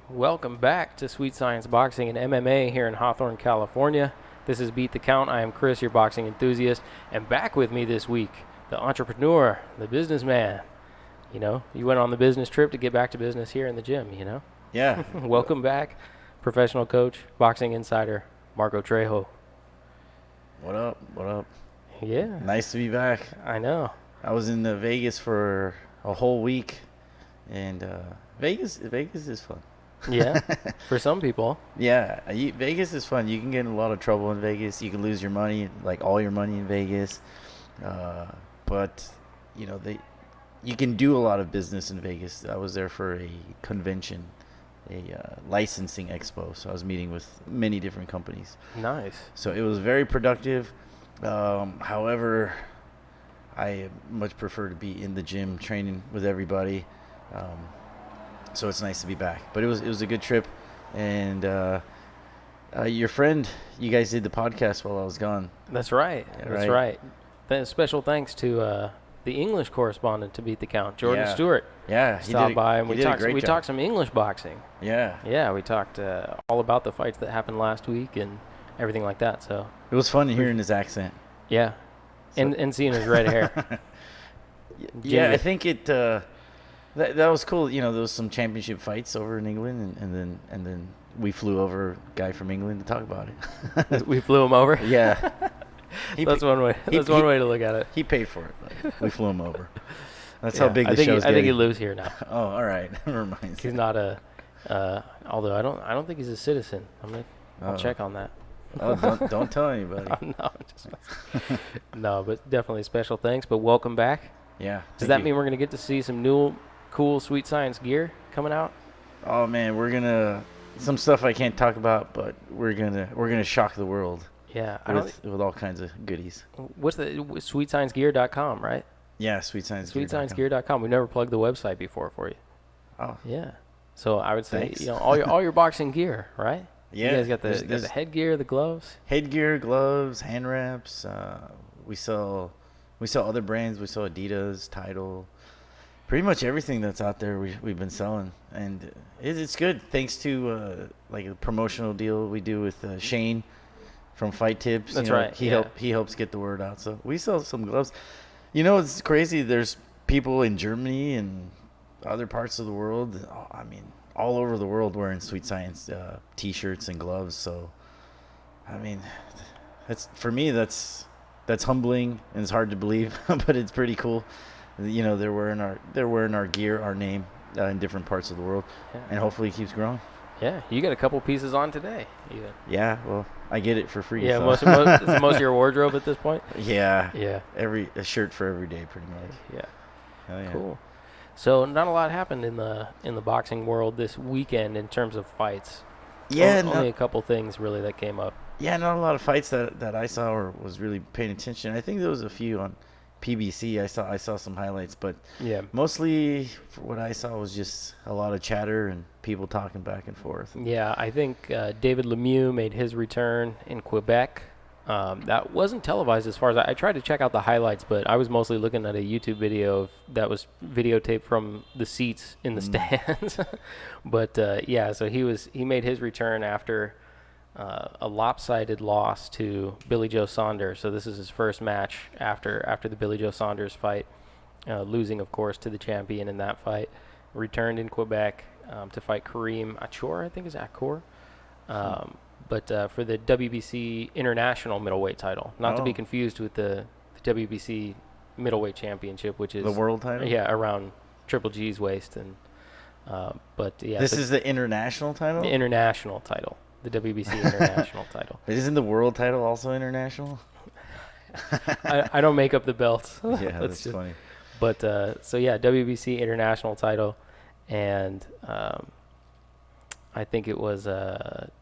Welcome back to Sweet Science Boxing and MMA here in Hawthorne, California. This is Beat the Count. I am Chris, your boxing enthusiast, and back with me this week, the entrepreneur, the businessman. You know, you went on the business trip to get back to business here in the gym, you know? Yeah. Welcome back, professional coach, boxing insider, Marco Trejo. What up? What up? Yeah. Nice to be back. I know. I was in Vegas for a whole week, and Vegas is fun. Yeah, for some people. Yeah, Vegas is fun. You can get in a lot of trouble in Vegas. You can lose your money, like all your money in Vegas. But you know you can do a lot of business in Vegas. I was there for a convention, a licensing expo. So I was meeting with many different companies. Nice. So it was very productive. However, I much prefer to be in the gym training with everybody. So it's nice to be back. But it was a good trip. And your friend, you guys did the podcast while I was gone. That's right. Yeah, That's right. Special thanks to the English correspondent to Beat the Count, Jordan Stewart. Yeah, he stopped by and we talked talked some English boxing. Yeah. Yeah, we talked all about the fights that happened last week and everything like that. So it was fun hearing his accent. Yeah, and seeing his red hair. Yeah, I think it. That was cool. You know, there was some championship fights over in England, and then we flew over a guy from England to talk about it. We flew him over. Yeah. That's one way. That's one way to look at it. He paid for it, but we flew him over. That's how big the show's I think he lives here now. Oh, all right. Never mind. He's not a. Although I don't think he's a citizen. I'll check on that. Oh, don't tell anybody. No, but definitely special thanks. But welcome back. Yeah. Does that mean we're gonna get to see some new, cool Sweet Science gear coming out? Oh man, we're gonna some stuff I can't talk about, but we're gonna shock the world. Yeah, with all kinds of goodies. What's the sweetsciencegear.com, right? Yeah, sweetsciencegear.com. We've never plugged the website before for you. Oh. Yeah. So I would say, Thanks. you know, all your boxing gear, right? Yeah. You guys got the headgear, the gloves. Headgear, gloves, hand wraps. We sell other brands. We sell Adidas, Tidal. Pretty much everything that's out there we've been selling, and it's good thanks to like a promotional deal we do with Shane from Fight Tips. That's right. He helps get the word out. So we sell some gloves. You know, it's crazy. There's people in Germany and other parts of the world. I mean, all over the world wearing Sweet Science T-shirts and gloves. So, I mean, for me that's humbling and it's hard to believe, but it's pretty cool. You know, they're wearing our gear, our name in different parts of the world, and hopefully it keeps growing. Yeah, you got a couple pieces on today, even. Yeah, well, I get it for free. Yeah, so. most of your wardrobe at this point. Yeah. Yeah. A shirt for every day, pretty much. Yeah. Hell yeah. Cool. So not a lot happened in the boxing world this weekend in terms of fights. Yeah, only a couple things really that came up. Yeah, not a lot of fights that I saw or was really paying attention. I think there was a few on PBC. I saw some highlights, but yeah, mostly for what I saw was just a lot of chatter and people talking back and forth. Yeah, I think David Lemieux made his return in Quebec. That wasn't televised as far as I tried to check out the highlights, but I was mostly looking at a YouTube video that was videotaped from the seats in the stands. But yeah, so he made his return after a lopsided loss to Billy Joe Saunders. So this is his first match after the Billy Joe Saunders fight, losing of course to the champion in that fight. Returned in Quebec to fight Kareem Achor, I think is Achor. But for the WBC International Middleweight title, not to be confused with the WBC Middleweight Championship, which is the world title. Yeah, around Triple G's waist, and but yeah, this is the international title. The international title, the WBC International title. But isn't the world title also international? I don't make up the belts. Yeah, that's funny. But so yeah, WBC International title, and I think it was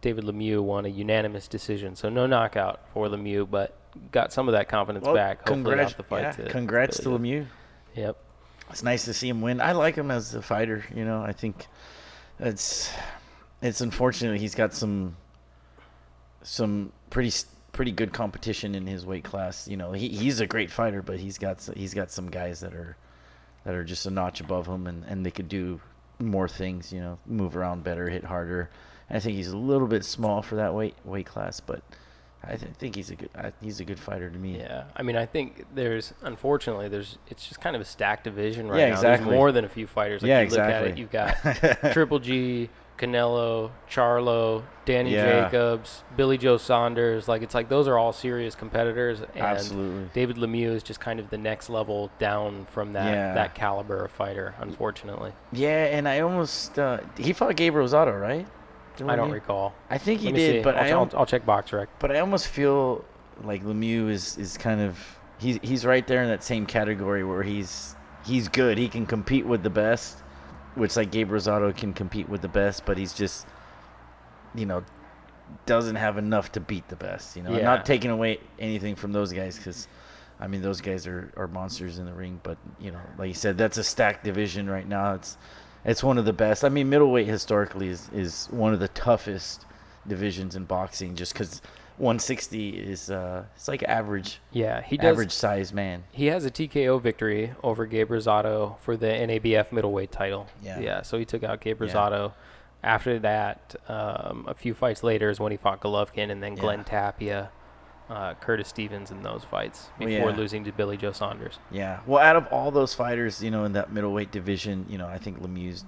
David Lemieux won a unanimous decision, so no knockout for Lemieux, but got some of that confidence back. Hopefully off the fight. Congrats to Lemieux. Yep. It's nice to see him win. I like him as a fighter. You know, I think it's unfortunate he's got some pretty good competition in his weight class. You know, he's a great fighter, but he's got some guys that are just a notch above him, and they could do more things, move around better, hit harder. And I think he's a little bit small for that weight class, but I think he's a good fighter to me. Yeah, I mean, I think unfortunately, it's just kind of a stacked division right Yeah, now. exactly. There's more than a few fighters. Like Yeah, you look at exactly. it, you've got Triple G, Canelo, Charlo, Danny Yeah. Jacobs, Billy Joe Saunders. Like, it's like those are all serious competitors. And Absolutely. David Lemieux is just kind of the next level down from that caliber of fighter, unfortunately. Yeah, and I almost he fought Gabriel Rosado, right? I don't recall. I think he Let me did, see. but I'll check BoxRec. But I almost feel like Lemieux is kind of he's right there in that same category where he's good. He can compete with the best, which like Gabe Rosado can compete with the best, but he's just doesn't have enough to beat the best. I'm not taking away anything from those guys because I mean those guys are monsters in the ring, but like you said, that's a stacked division right now. It's one of the best. I mean, middleweight historically is one of the toughest divisions in boxing just because 160 is it's like average. Yeah, average size man. He has a TKO victory over Gabe Rosado for the NABF middleweight title. Yeah. So he took out Gabe Rosado. Yeah. After that, a few fights later is when he fought Golovkin and then Glenn Tapia, Curtis Stevens in those fights before losing to Billy Joe Saunders. Yeah. Well, out of all those fighters, in that middleweight division, I think Lemieux's,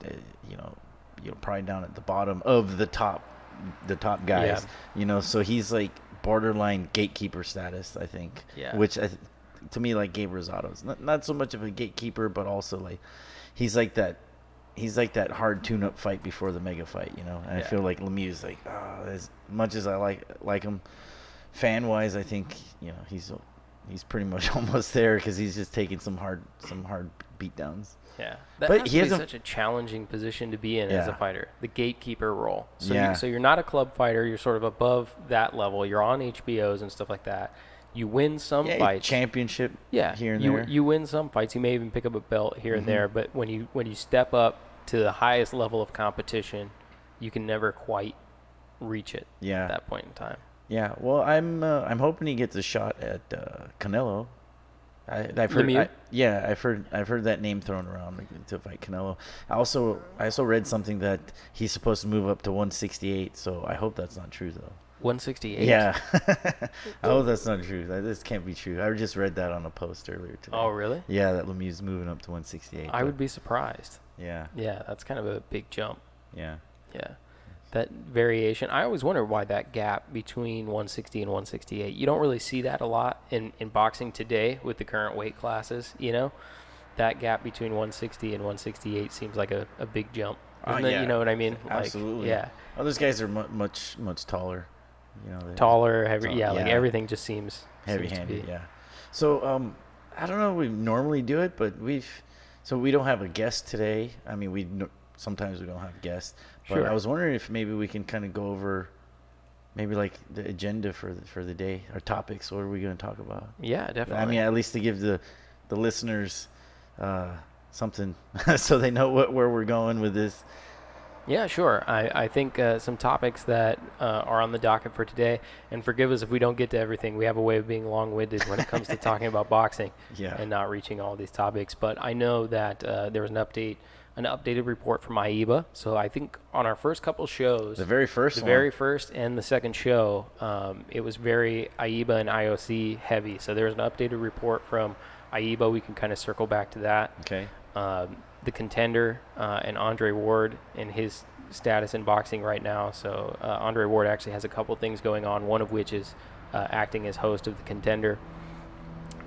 probably down at the bottom of the top guys. Yeah. So he's like borderline gatekeeper status, I think. Yeah. Which to me, like Gabe Rosado's not so much of a gatekeeper, but also like he's like that hard tune-up fight before the mega fight, And I feel like Lemieux's like, as much as I like him. Fan-wise, I think he's pretty much almost there because he's just taking some hard beatdowns. Yeah, but he has such a challenging position to be in as a fighter, the gatekeeper role. So you're not a club fighter; you're sort of above that level. You're on HBOs and stuff like that. You win some fights, championship. Here and there. You win some fights. You may even pick up a belt here and there. But when you step up to the highest level of competition, you can never quite reach it. At that point in time. Yeah, well, I'm hoping he gets a shot at Canelo. I've heard. I've heard that name thrown around to fight Canelo. I also read something that he's supposed to move up to 168. So I hope that's not true though. 168. Yeah, I hope that's not true. This can't be true. I just read that on a post earlier today. Oh, really? Yeah, that Lemieux's moving up to 168. I would be surprised. Yeah. Yeah, that's kind of a big jump. Yeah. Yeah. That variation. I always wonder why that gap between 160 and 168. You don't really see that a lot in boxing today with the current weight classes, That gap between 160 and 168 seems like a big jump. Isn't it? You know what I mean? Absolutely. Yeah. Oh, those guys are much taller. Taller, heavy. Like everything just seems heavy-handed. Yeah. So I don't know if we normally do it, but we don't have a guest today. I mean, sometimes we don't have guests. But sure. I was wondering if maybe we can kind of go over maybe like the agenda for the day, our topics. What are we going to talk about? Yeah, definitely. I mean, at least to give the listeners something so they know where we're going with this. Yeah, sure. I think some topics that are on the docket for today, and forgive us if we don't get to everything. We have a way of being long-winded when it comes to talking about boxing and not reaching all these topics. But I know that there was an updated report from AIBA. So I think on our first couple shows, the very first and the second show, it was very AIBA and IOC heavy. So there's an updated report from AIBA. We can kind of circle back to that. Okay. The Contender and Andre Ward and his status in boxing right now. So Andre Ward actually has a couple things going on, one of which is acting as host of the Contender.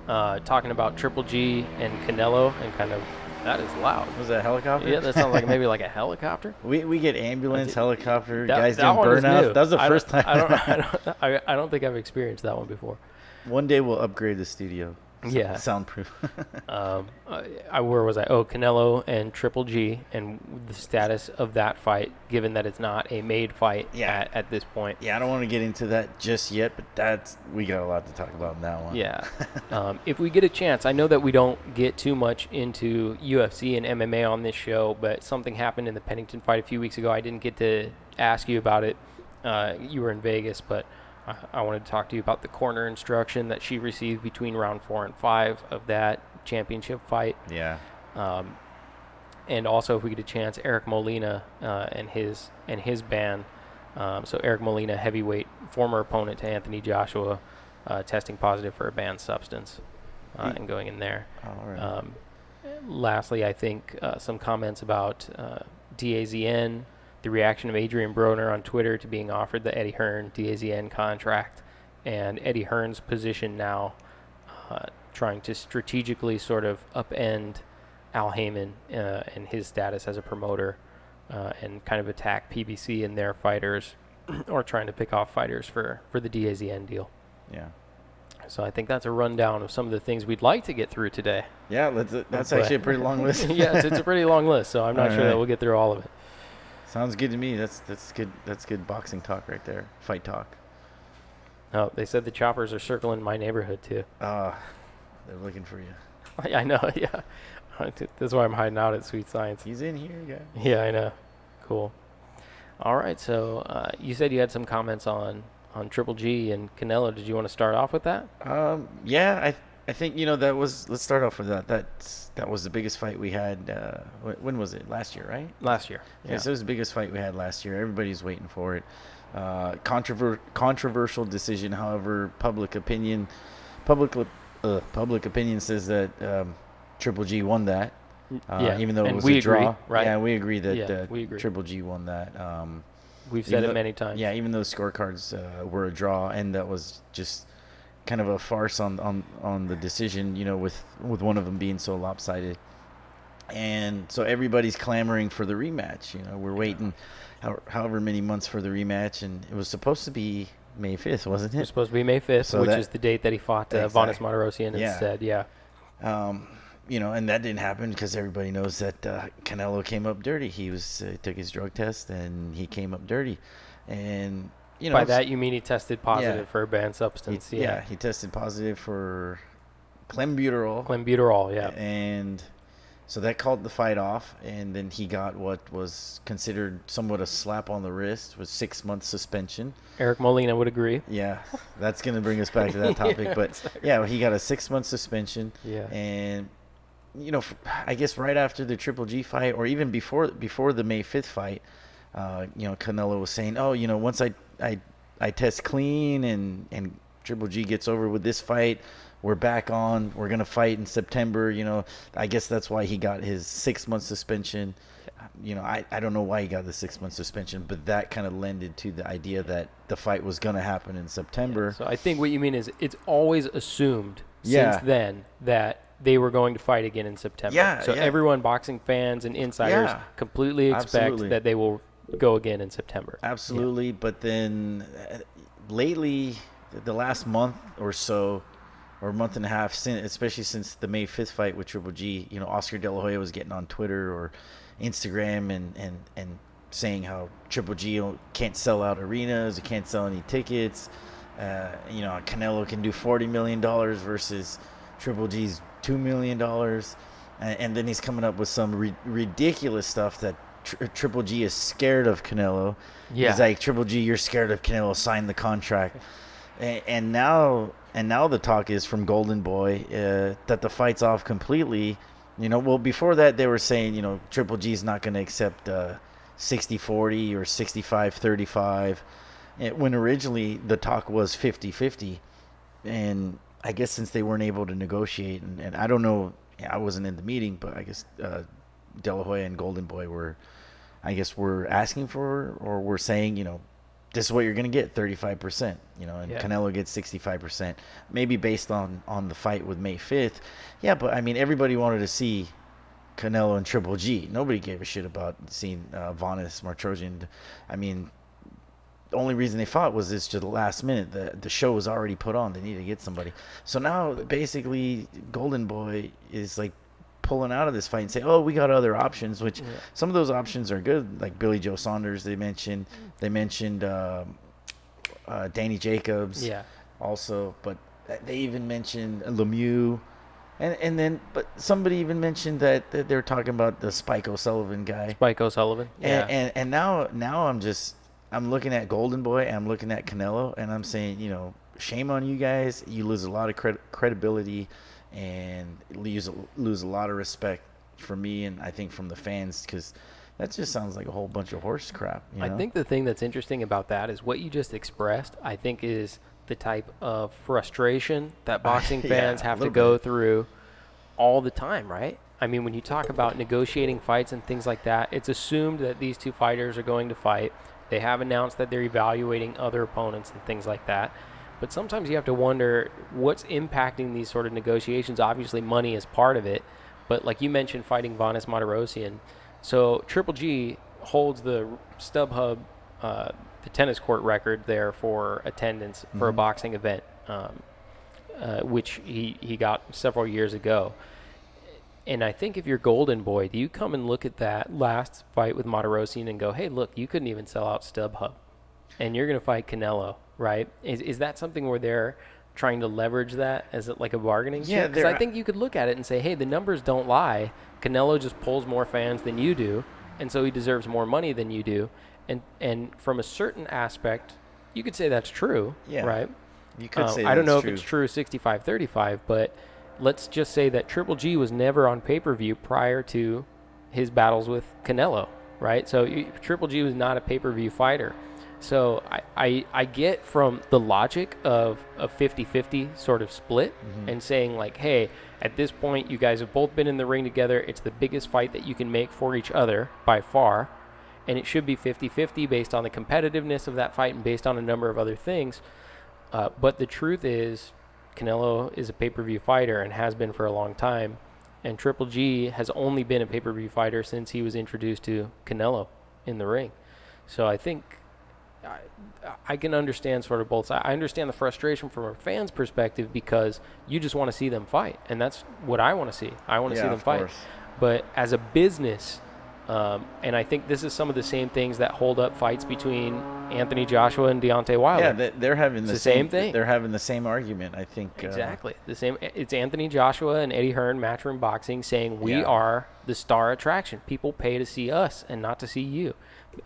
Talking about Triple G and Canelo and kind of, that is loud. Was that a helicopter? Yeah, that sounds like maybe like a helicopter. We get ambulance, helicopter, guys doing burnout. That was the first time. I don't think I've experienced that one before. One day we'll upgrade the studio. Yeah. Soundproof. Where was I? Oh, Canelo and Triple G and the status of that fight, given that it's not a made fight at this point. Yeah, I don't want to get into that just yet, but we got a lot to talk about in that one. Yeah. If we get a chance, I know that we don't get too much into UFC and MMA on this show, but something happened in the Pennington fight a few weeks ago. I didn't get to ask you about it. You were in Vegas, but I wanted to talk to you about the corner instruction that she received between round 4 and 5 of that championship fight. Yeah. and also, if we get a chance, Eric Molina and his ban. So Eric Molina, heavyweight, former opponent to Anthony Joshua, testing positive for a banned substance and going in there. All right. Lastly, I think some comments about DAZN, the reaction of Adrian Broner on Twitter to being offered the Eddie Hearn DAZN contract, and Eddie Hearn's position now trying to strategically sort of upend Al Heyman and his status as a promoter and kind of attack PBC and their fighters or trying to pick off fighters for the DAZN deal. Yeah. So I think that's a rundown of some of the things we'd like to get through today. Yeah, that's actually a pretty long list. Yes, it's a pretty long list, so I'm not sure that we'll get through all of it. Sounds good to me. That's good. That's good boxing talk right there. Fight talk. Oh, they said the choppers are circling my neighborhood too. They're looking for you. I know, yeah. That's why I'm hiding out at Sweet Science. He's in here, guy. Yeah, I know. Cool. All right, so you said you had some comments on Triple G and Canelo. Did you want to start off with that? Yeah, I think that was. Let's start off with that. That was the biggest fight we had. When was it? Last year, right? Last year. Yeah, so it was the biggest fight we had last year. Everybody's waiting for it. Controversial decision. However, public opinion says that Triple G won that. Even though it was a draw. Right? Yeah, we agree that we agree. Triple G won that. We've said it many times. Yeah, even though scorecards were a draw, and that was just kind of a farce on the decision, with one of them being so lopsided. And so everybody's clamoring for the rematch. We're waiting however many months for the rematch, and it was supposed to be May 5th, wasn't it? It was supposed to be May 5th, So which is the date that he fought Vanes Martirosyan instead. Yeah. And that didn't happen because everybody knows that Canelo came up dirty. He took his drug test and he came up dirty, and by that you mean he tested positive for a banned substance. He tested positive for clenbuterol. Clenbuterol, yeah. And so that called the fight off, and then he got what was considered somewhat a slap on the wrist, with 6 months suspension. Eric Molina would agree. Yeah, that's going to bring us back to that topic. But exactly. He got a 6 month suspension. Yeah. And I guess right after the Triple G fight, or even before the May 5th fight, Canelo was saying, once I test clean and Triple G gets over with this fight, we're back on. We're going to fight in September. I guess that's why he got his 6 month suspension. I don't know why he got the 6 month suspension, but that kind of lended to the idea that the fight was going to happen in September. Yeah, so I think what you mean is it's always assumed since then that they were going to fight again in September. Yeah, so everyone, boxing fans and insiders, completely expect that they will go again in September. Absolutely. Yeah. But then lately, the last month or so, or month and a half, especially since the May 5th fight with Triple G, Oscar De La Hoya was getting on Twitter or Instagram and saying how Triple G can't sell out arenas, he can't sell any tickets. Canelo can do $40 million versus Triple G's $2 million. And then he's coming up with some ridiculous stuff that Triple G is scared of Canelo. Yeah. He's like, Triple G, you're scared of Canelo, sign the contract. And now the talk is from Golden Boy that the fight's off completely. Before that they were saying, Triple G's not going to accept 60-40 or 65-35. When originally the talk was 50-50. And I guess since they weren't able to negotiate, and I don't know, I wasn't in the meeting, but I guess De La Hoya and Golden Boy were asking for, or were saying, this is what you're going to get, 35%, and Canelo gets 65%, maybe based on the fight with May 5th. Yeah, but I mean, everybody wanted to see Canelo and Triple G. Nobody gave a shit about seeing Vanes Martirosyan. I mean, the only reason they fought was this to the last minute. The show was already put on. They needed to get somebody. So now, basically, Golden Boy is like pulling out of this fight and say, "Oh, we got other options," which some of those options are good, like Billy Joe Saunders. They mentioned Danny Jacobs, also, but they even mentioned Lemieux, but somebody even mentioned that they're talking about the Spike O'Sullivan guy. Spike O'Sullivan, and now I'm looking at Golden Boy, and I'm looking at Canelo, and I'm saying, shame on you guys. You lose a lot of credibility and lose a lot of respect for me, and I think from the fans, because that just sounds like a whole bunch of horse crap. You know? I think the thing that's interesting about that is what you just expressed, I think, is the type of frustration that boxing fans have to go through all the time, right? I mean, when you talk about negotiating fights and things like that, it's assumed that these two fighters are going to fight. They have announced that they're evaluating other opponents and things like that. But sometimes you have to wonder what's impacting these sort of negotiations. Obviously, money is part of it. But like you mentioned, fighting Vanes Martirosyan. So Triple G holds the StubHub, the tennis court record there for attendance for a boxing event, which he got several years ago. And I think if you're Golden Boy, do you come and look at that last fight with Martirosyan and go, hey, look, you couldn't even sell out StubHub, and you're going to fight Canelo, right? Is that something where they're trying to leverage that as like a bargaining chip? Because I think you could look at it and say, hey, the numbers don't lie. Canelo just pulls more fans than you do, and so he deserves more money than you do. And from a certain aspect, you could say that's true, right? You could say that's true. I don't know if it's true 65-35, but let's just say that Triple G was never on pay-per-view prior to his battles with Canelo, right? So Triple G was not a pay-per-view fighter. So I get from the logic of a 50-50 sort of split and saying like, hey, at this point, you guys have both been in the ring together. It's the biggest fight that you can make for each other by far. And it should be 50-50 based on the competitiveness of that fight and based on a number of other things. But the truth is, Canelo is a pay-per-view fighter and has been for a long time. And Triple G has only been a pay-per-view fighter since he was introduced to Canelo in the ring. So I think I can understand sort of both sides. I understand the frustration from a fan's perspective because you just want to see them fight. And that's what I want to see. I want to see them fight. Course. But as a business, and I think this is some of the same things that hold up fights between Anthony Joshua and Deontay Wilder. Yeah, they're having the same thing. They're having the same argument, I think. Exactly. The same. It's Anthony Joshua and Eddie Hearn, Matchroom Boxing, saying we are the star attraction. People pay to see us and not to see you.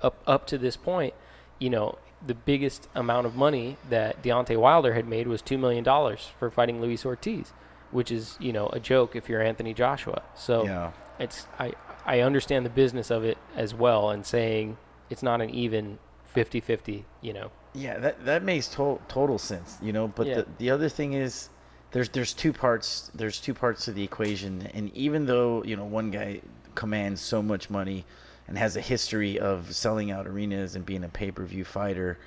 Up to this point, the biggest amount of money that Deontay Wilder had made was $2 million for fighting Luis Ortiz, which is, a joke if you're Anthony Joshua. So I understand the business of it as well, and saying it's not an even 50-50, Yeah, that makes total sense, But the other thing is, there's two parts. There's two parts to the equation, and even though one guy commands so much money and has a history of selling out arenas and being a pay-per-view fighter,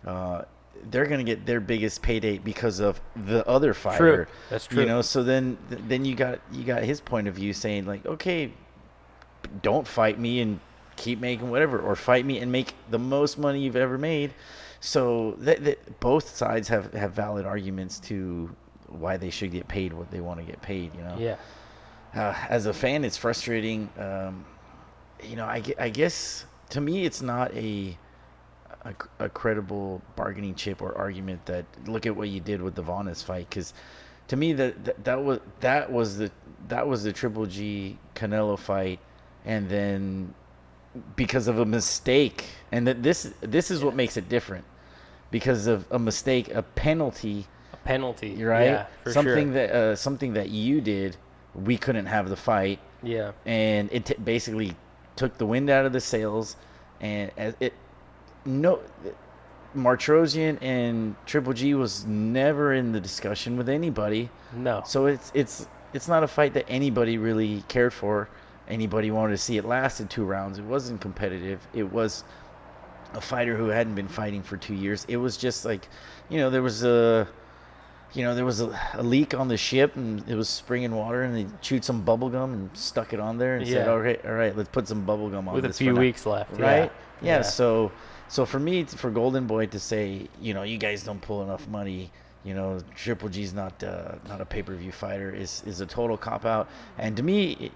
they're going to get their biggest payday because of the other fighter. True. That's true. So then you got his point of view saying like, okay, don't fight me and keep making whatever, or fight me and make the most money you've ever made. So both sides have valid arguments to why they should get paid what they want to get paid, Yeah. As a fan, it's frustrating. I guess to me it's not a credible bargaining chip or argument that look at what you did with the Vanes fight, because to me that was the Triple G Canelo fight, and then because of a mistake, and this is what makes it different, because of a mistake, a penalty, right? Yeah, for something sure. Something that you did, we couldn't have the fight. Yeah, and it basically took the wind out of the sails, and Martirosyan and Triple G was never in the discussion with anybody. No. So it's not a fight that anybody really cared for. Anybody wanted to see. It lasted 2 rounds. It wasn't competitive. It was a fighter who hadn't been fighting for 2 years. It was just like, there was a leak on the ship, and it was springing water, and they chewed some bubble gum and stuck it on there and said, okay, all right, let's put some bubble gum on with this a few weeks left. Right? Yeah. So for me, for Golden Boy to say, you guys don't pull enough money, Triple G's not a pay-per-view fighter is a total cop-out. And to me,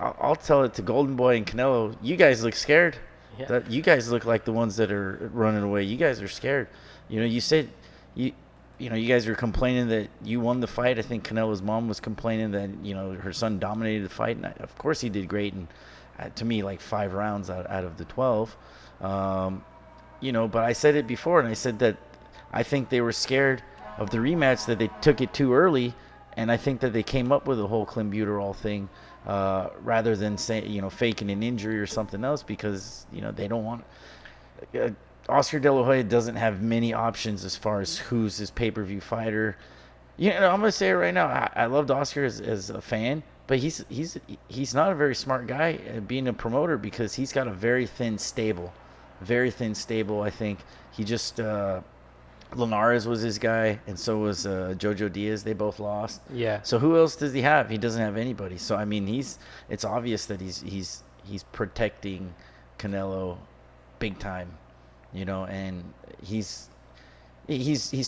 I'll tell it to Golden Boy and Canelo, you guys look scared. Yeah. That you guys look like the ones that are running away. You guys are scared. You said you guys were complaining that you won the fight. I think Canelo's mom was complaining that, her son dominated the fight. And of course he did great. And to me, like 5 rounds out of the 12. But I said it before, and I said that I think they were scared of the rematch, that they took it too early. And I think that they came up with the whole clenbuterol thing rather than faking an injury or something else, because they don't want. Oscar De La Hoya doesn't have many options as far as who's his pay-per-view fighter. I'm gonna say it right now. I loved Oscar as a fan, but he's not a very smart guy at being a promoter, because he's got a very thin stable. I think he just Linares was his guy, and so was Jojo Diaz. They both lost. Yeah. So who else does he have? He doesn't have anybody. So I mean, it's obvious that he's protecting Canelo big time, and he's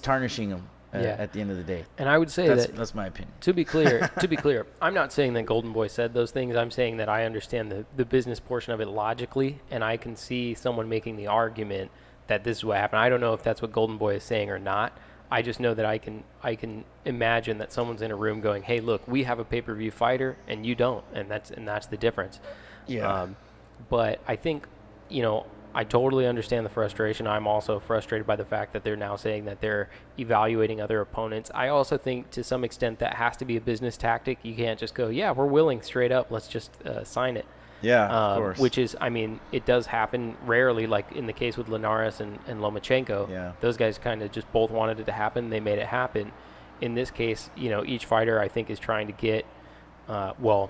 tarnishing him at the end of the day. And I would say that's my opinion. To be clear, I'm not saying that Golden Boy said those things. I'm saying that I understand the business portion of it logically, and I can see someone making the argument that this is what happened. I don't know if that's what Golden Boy is saying or not. I just know that I can imagine that someone's in a room going, "Hey, look, we have a pay-per-view fighter and you don't," and that's the difference. Yeah. But I think, I totally understand the frustration. I'm also frustrated by the fact that they're now saying that they're evaluating other opponents. I also think to some extent that has to be a business tactic. You can't just go, "Yeah, we're willing straight up. Let's just sign it." Yeah, of course. Which is, it does happen rarely, like in the case with Linares and Lomachenko. Yeah. Those guys kind of just both wanted it to happen. They made it happen. In this case, each fighter, I think, is trying to get, I'll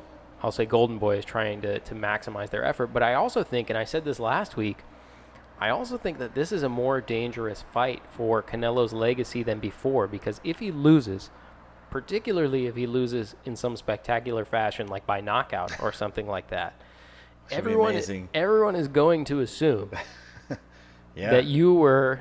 say Golden Boy is trying to maximize their effort. But I also think, and I said this last week, I also think that this is a more dangerous fight for Canelo's legacy than before, because if he loses, particularly if he loses in some spectacular fashion, like by knockout or something like that, everyone is going to assume that you were,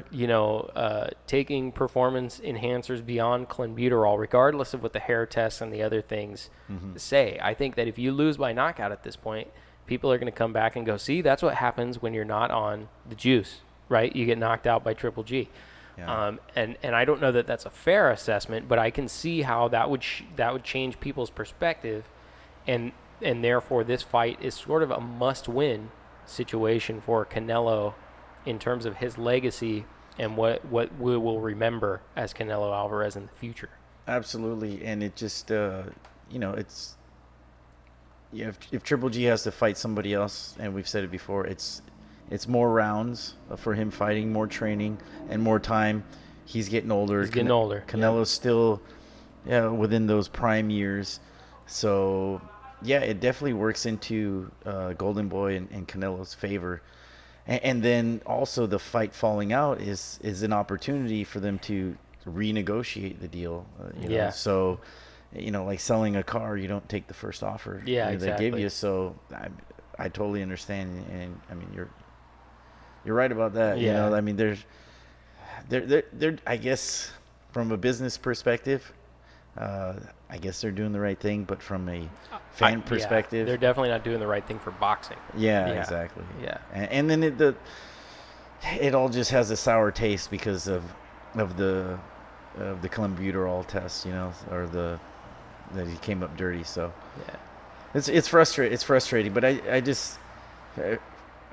taking performance enhancers beyond clenbuterol, regardless of what the hair tests and the other things say. I think that if you lose by knockout at this point, people are going to come back and go, "See, that's what happens when you're not on the juice, right? You get knocked out by Triple G." Yeah. And I don't know that that's a fair assessment, but I can see how that would change people's perspective, and therefore this fight is sort of a must-win situation for Canelo in terms of his legacy and what we will remember as Canelo Alvarez in the future. Absolutely, and it just it's if Triple G has to fight somebody else, and we've said it before, it's more rounds for him fighting, more training, and more time. He's getting older. Canelo's still within those prime years. So, it definitely works into Golden Boy and Canelo's favor. And then also the fight falling out is an opportunity for them to renegotiate the deal. So, like selling a car, you don't take the first offer exactly. they give you. So I totally understand. And I mean, you're right about that. Yeah. I mean, they're I guess from a business perspective, I guess they're doing the right thing, but from a fan perspective, they're definitely not doing the right thing for boxing. Yeah. Exactly. Yeah. And then it all just has a sour taste because of the clenbuterol test, or that he came up dirty. So it's frustrating, but I just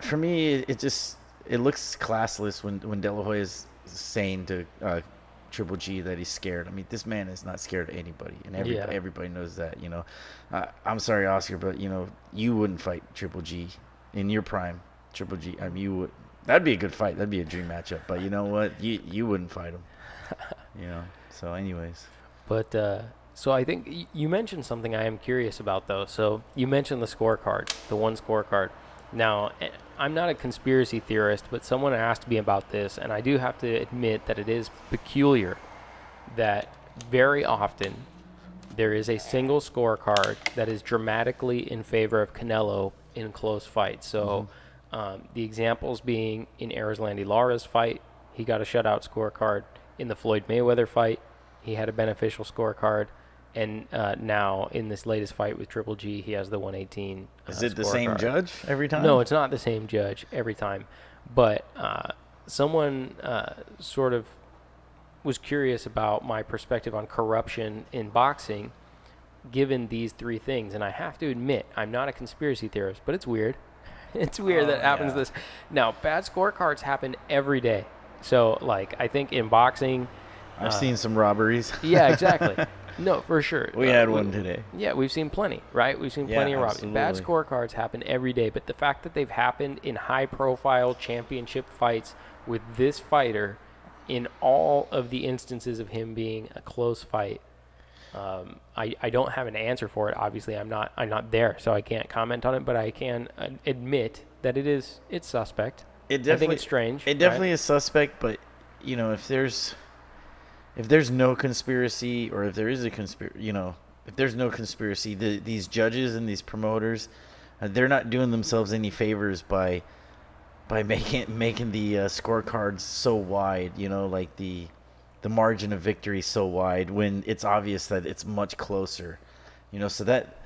for me it looks classless when De La Hoya is saying to Triple G that he's scared. I mean, this man is not scared of anybody, and everybody knows that. I'm sorry, Oscar, but you wouldn't fight Triple G in your prime. Triple G, I mean, you would. That'd be a good fight. That'd be a dream matchup. But you know what? You wouldn't fight him. So anyways. But so I think you mentioned something I am curious about, though. So you mentioned the scorecard, the one scorecard. Now, I'm not a conspiracy theorist, but someone asked me about this, and I do have to admit that it is peculiar that very often there is a single scorecard that is dramatically in favor of Canelo in close fights. So the examples being in Erislandy Lara's fight, he got a shutout scorecard. In the Floyd Mayweather fight, he had a beneficial scorecard. And now in this latest fight with Triple G, he has the 118 Is it the same judge every time? No, it's not the same judge every time. But someone sort of was curious about my perspective on corruption in boxing given these three things. And I have to admit, I'm not a conspiracy theorist, but it's weird. It's weird that happens this. Now, bad scorecards happen every day. So, like, I think in boxing... I've seen some robberies. Yeah, exactly. No, for sure. We had one today. Yeah, we've seen plenty, right? We've seen plenty of robberies. Bad scorecards happen every day, but the fact that they've happened in high-profile championship fights with this fighter, in all of the instances of him being a close fight, I don't have an answer for it. Obviously, I'm not there, so I can't comment on it. But I can admit that it's suspect. I think it's strange. It definitely is suspect, but if there's no conspiracy, or if there is a conspiracy, if there's no conspiracy, these judges and these promoters, they're not doing themselves any favors by making the scorecards so wide, like the margin of victory so wide, when it's obvious that it's much closer, so that,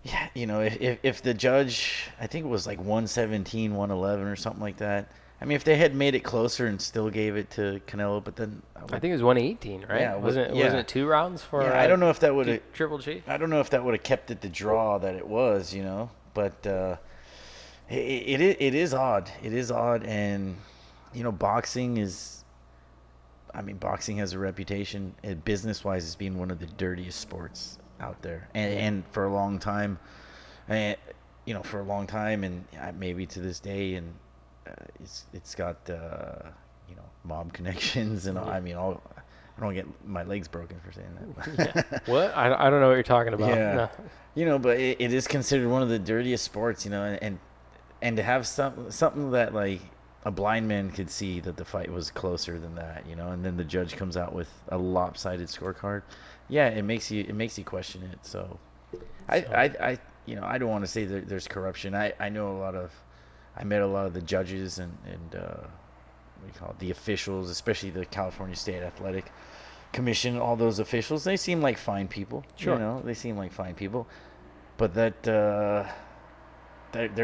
if the judge, I think it was like 117, 111 or something like that. I mean, if they had made it closer and still gave it to Canelo, but then I think it was 118, right? Yeah, wasn't it 2 rounds for? Yeah, I don't know if that would have Triple G. I don't know if that would have kept it the draw that it was, but it is odd. It is odd, and boxing has a reputation, business-wise, as being one of the dirtiest sports out there, and for a long time, and maybe to this day, and it's got mob connections, and I don't get my legs broken for saying that. Yeah. What? I don't know what you're talking about. Yeah. No. But it is considered one of the dirtiest sports, and to have something that, like, a blind man could see that the fight was closer than that, and then the judge comes out with a lopsided scorecard. Yeah, it makes you question it. So I don't want to say that there's corruption. I met a lot of the judges and what do you call it, the officials, especially the California State Athletic Commission. All those officials, they seem like fine people. Sure. They seem like fine people. But that they're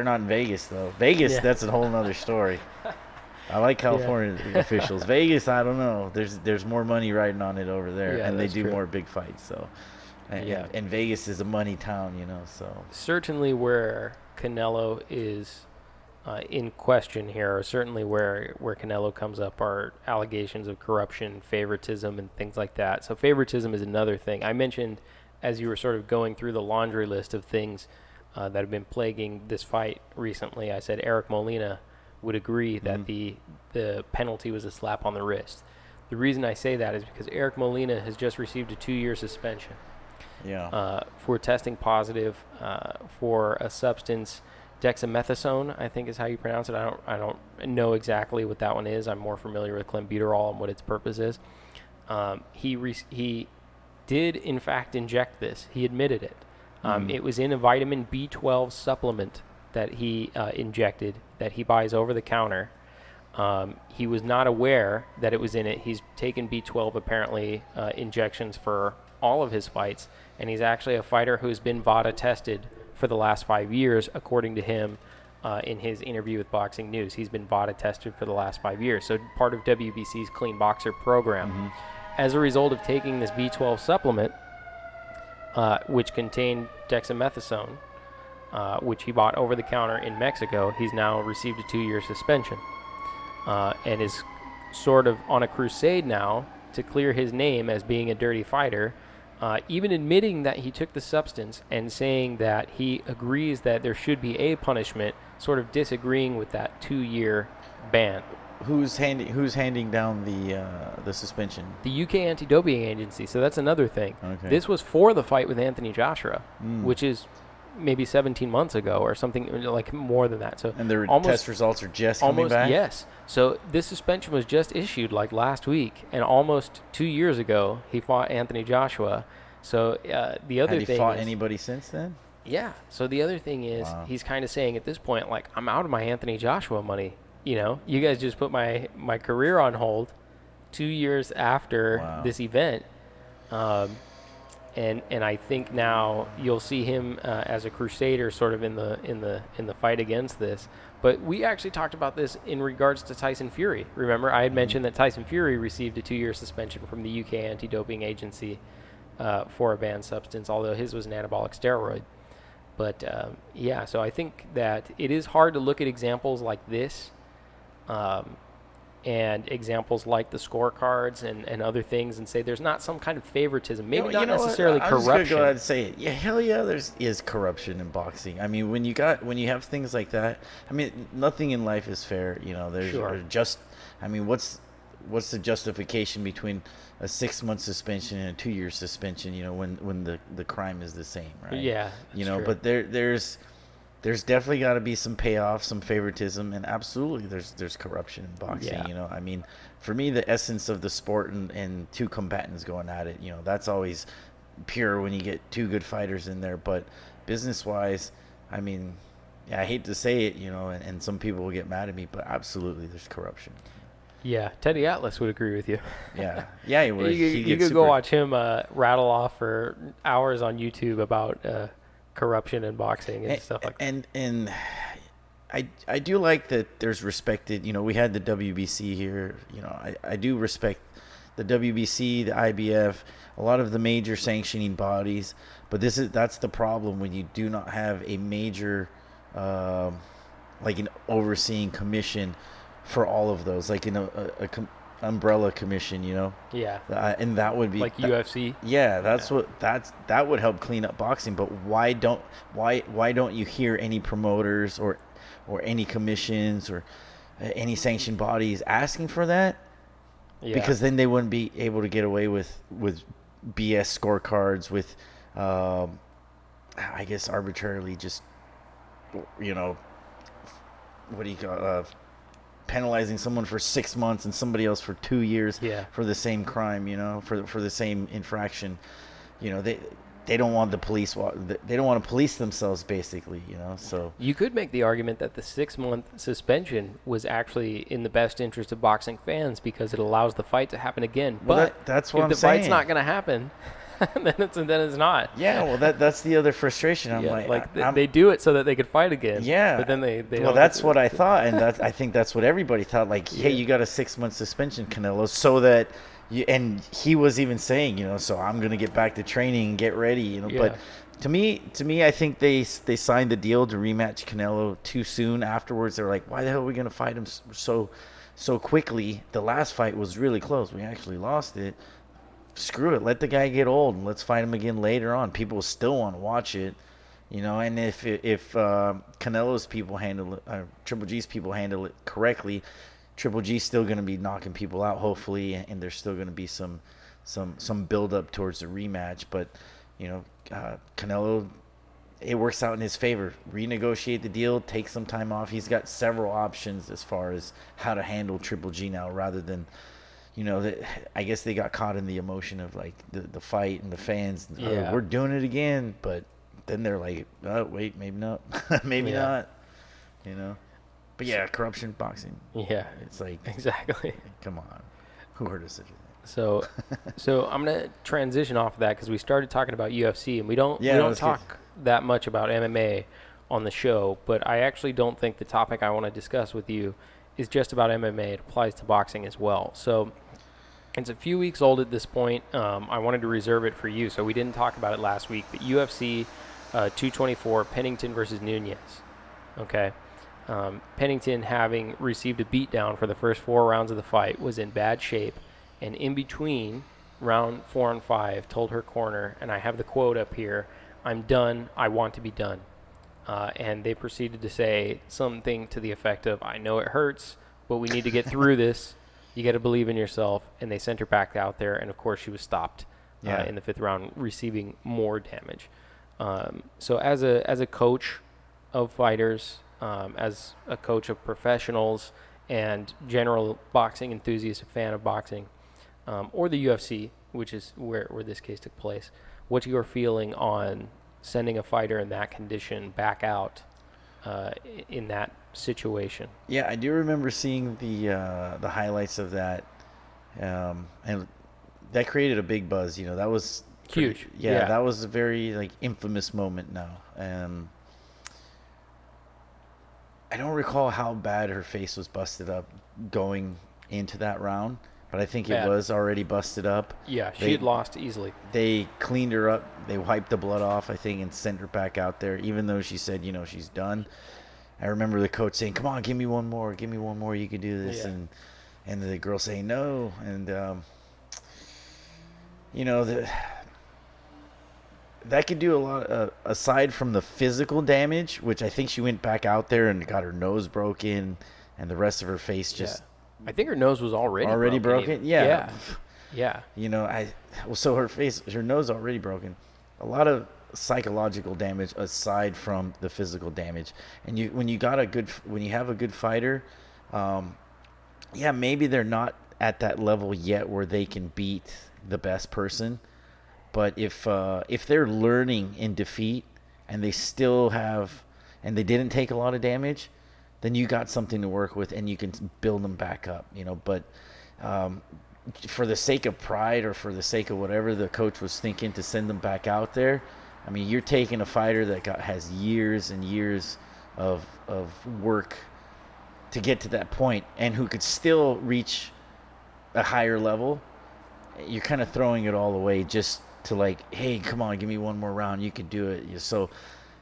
not in Vegas, though. Vegas, Yeah. That's a whole other story. I like California officials. Vegas, I don't know. There's more money riding on it over there, and they do more big fights. So, and Vegas is a money town, So certainly where Canelo is in question here, or certainly where Canelo comes up, are allegations of corruption, favoritism, and things like that. So favoritism is another thing. I mentioned, as you were sort of going through the laundry list of things that have been plaguing this fight recently, I said Eric Molina would agree that the penalty was a slap on the wrist. The reason I say that is because Eric Molina has just received a 2-year suspension for testing positive for a substance, dexamethasone, I think is how you pronounce it. I don't know exactly what that one is. I'm more familiar with clenbuterol and what its purpose is. He did in fact inject this. He admitted it. It was in a vitamin B12 supplement that he injected, that he buys over the counter. He was not aware that it was in it. He's taken B12 apparently injections for all of his fights, and he's actually a fighter who's been VADA tested for the last 5 years, according to him in his interview with Boxing News. He's been VADA tested for the last 5 years, so part of WBC's Clean Boxer program. As a result of taking this B12 supplement, which contained dexamethasone, which he bought over the counter in Mexico, he's now received a 2-year suspension and is sort of on a crusade now to clear his name as being a dirty fighter, even admitting that he took the substance and saying that he agrees that there should be a punishment, sort of disagreeing with that 2-year ban. Who's handing down the suspension? The UK Anti-Doping Agency. So that's another thing. Okay. This was for the fight with Anthony Joshua, which is maybe 17 months ago or something, like more than that. So and their test results are just coming back? Yes. So this suspension was just issued like last week, and almost 2 years ago he fought Anthony Joshua. So the other thing, had he fought anybody since then? Yeah. So the other thing is he's kind of saying at this point, like, I'm out of my Anthony Joshua money. You guys just put my career on hold 2 years after this event. And I think now you'll see him as a crusader, sort of in the fight against this. But we actually talked about this in regards to Tyson Fury. Remember, I had mentioned that Tyson Fury received a 2-year suspension from the UK Anti-Doping Agency for a banned substance, although his was an anabolic steroid. But so I think that it is hard to look at examples like this and examples like the scorecards and other things and say there's not some kind of favoritism, maybe You not know what? necessarily I'm just gonna corruption. go ahead and say it. Yeah, hell yeah, is corruption in boxing. I mean, when you have things like that, I mean, nothing in life is fair. You know, there's Sure. just, I mean, what's the justification between a 6-month suspension and a 2-year suspension? You know, when the crime is the same, right? Yeah, You it's know, true. but there's definitely got to be some payoff, some favoritism, and absolutely there's corruption in boxing. Yeah. You know, I mean, for me, the essence of the sport and two combatants going at it, you know, that's always pure when you get two good fighters in there. But business wise, I mean, yeah, I hate to say it, you know, and some people will get mad at me, but absolutely there's corruption. Yeah, Teddy Atlas would agree with you. Yeah, yeah, You, you could go watch him rattle off for hours on YouTube about corruption in boxing and stuff like that. And I do like that there's respected, you know, we had the WBC here, you know, I do respect the WBC, the IBF, a lot of the major sanctioning bodies, but that's the problem when you do not have a major like an overseeing commission for all of those, like umbrella commission, you know. Yeah. And that would be Like UFC. Yeah, that would help clean up boxing. But why don't you hear any promoters or any commissions or any sanctioned bodies asking for that? Yeah. Because then they wouldn't be able to get away with BS scorecards with, I guess arbitrarily just, you know, what do you call penalizing someone for 6 months and somebody else for 2 years for the same crime, you know, for the same infraction. You know, they don't want the police. They don't want to police themselves, basically, you know. So you could make the argument that the 6-month suspension was actually in the best interest of boxing fans because it allows the fight to happen again. Well, but that's what if I'm the saying. fight's not going to happen, then it's not. Yeah, well, that's the other frustration. I'm they do it so that they could fight again. Yeah, but then they well, don't that's what I thought, and I think that's what everybody thought. Like, hey, you got a 6-month suspension, Canelo, so that you. And he was even saying, you know, so I'm gonna get back to training and get ready, you know. Yeah. But to me, I think they signed the deal to rematch Canelo too soon. Afterwards, they're like, why the hell are we gonna fight him so quickly? The last fight was really close. We actually lost it. Screw it. Let the guy get old and let's fight him again later on. People will still want to watch it, you know. And if Canelo's people handle it, Triple G's people handle it correctly, Triple G's still going to be knocking people out, hopefully, and there's still going to be some build up towards the rematch. But you know, Canelo, it works out in his favor. Renegotiate the deal, take some time off. He's got several options as far as how to handle Triple G now, rather than, you know, I guess they got caught in the emotion of like the fight and the fans. Yeah. We're doing it again, but then they're like, oh wait, maybe not, maybe not, you know. But yeah, corruption, boxing. Yeah, it's like exactly. Come on, who heard of such a thing? So I'm gonna transition off of that because we started talking about UFC and we don't talk that much about MMA on the show. But I actually don't think the topic I want to discuss with you is just about MMA. It applies to boxing as well. So it's a few weeks old at this point. I wanted to reserve it for you, so we didn't talk about it last week. But UFC 224, Pennington versus Nunez. Okay. Pennington, having received a beatdown for the first 4 rounds of the fight, was in bad shape. And in between round 4 and 5, told her corner, and I have the quote up here, "I'm done. I want to be done." And they proceeded to say something to the effect of, "I know it hurts, but we need to get through this. You got to believe in yourself." And they sent her back out there, and of course she was stopped in the 5th round, receiving more damage. So as a coach of fighters, as a coach of professionals, and general boxing enthusiast, a fan of boxing, or the UFC, which is where this case took place, what's your feeling on sending a fighter in that condition back out in that situation? Yeah, I do remember seeing the highlights of that, and that created a big buzz. You know, that was huge. Yeah, that was a very like infamous moment now. I don't recall how bad her face was busted up going into that round, but I think it was already busted up. Yeah, she had lost easily. They cleaned her up. They wiped the blood off, I think, and sent her back out there, even though she said, you know, she's done. I remember the coach saying, "Come on, give me one more. Give me one more. You can do this." Yeah. And and the girl saying no, and you know, that could do a lot, aside from the physical damage, which I think she went back out there and got her nose broken and the rest of her face just I think her nose was already broken. Yeah. Yeah. You know, so her nose already broken. A lot of psychological damage aside from the physical damage. And when you have a good fighter, yeah, maybe they're not at that level yet where they can beat the best person. But if they're learning in defeat and they still have, and they didn't take a lot of damage, then you got something to work with and you can build them back up, you know. But for the sake of pride or for the sake of whatever the coach was thinking to send them back out there, I mean, you're taking a fighter that has years and years of work to get to that point and who could still reach a higher level. You're kind of throwing it all away just to like, hey, come on, give me one more round. You can do it. So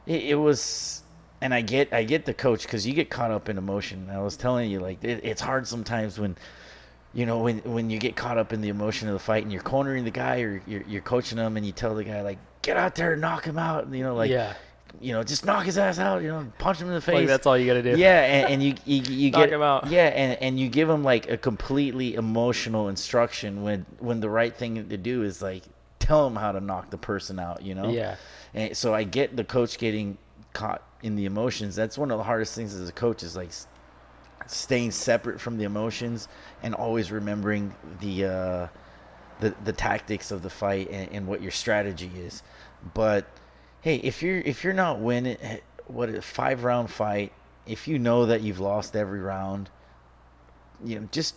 it was, and I get the coach because you get caught up in emotion. I was telling you, like, it's hard sometimes when, you know, when you get caught up in the emotion of the fight and you're cornering the guy or you're coaching him and you tell the guy, like, get out there and knock him out. And, you know, like, you know, just knock his ass out, you know, punch him in the face. Like, that's all you got to do. Yeah, and you knock get him out. Yeah, and you give him like a completely emotional instruction when the right thing to do is like tell him how to knock the person out, you know? Yeah. And so I get the coach getting caught in the emotions. That's one of the hardest things as a coach is like staying separate from the emotions and always remembering the tactics of the fight and what your strategy is. But hey, if you're not winning, a 5-round fight, if you know that you've lost every round, you know, just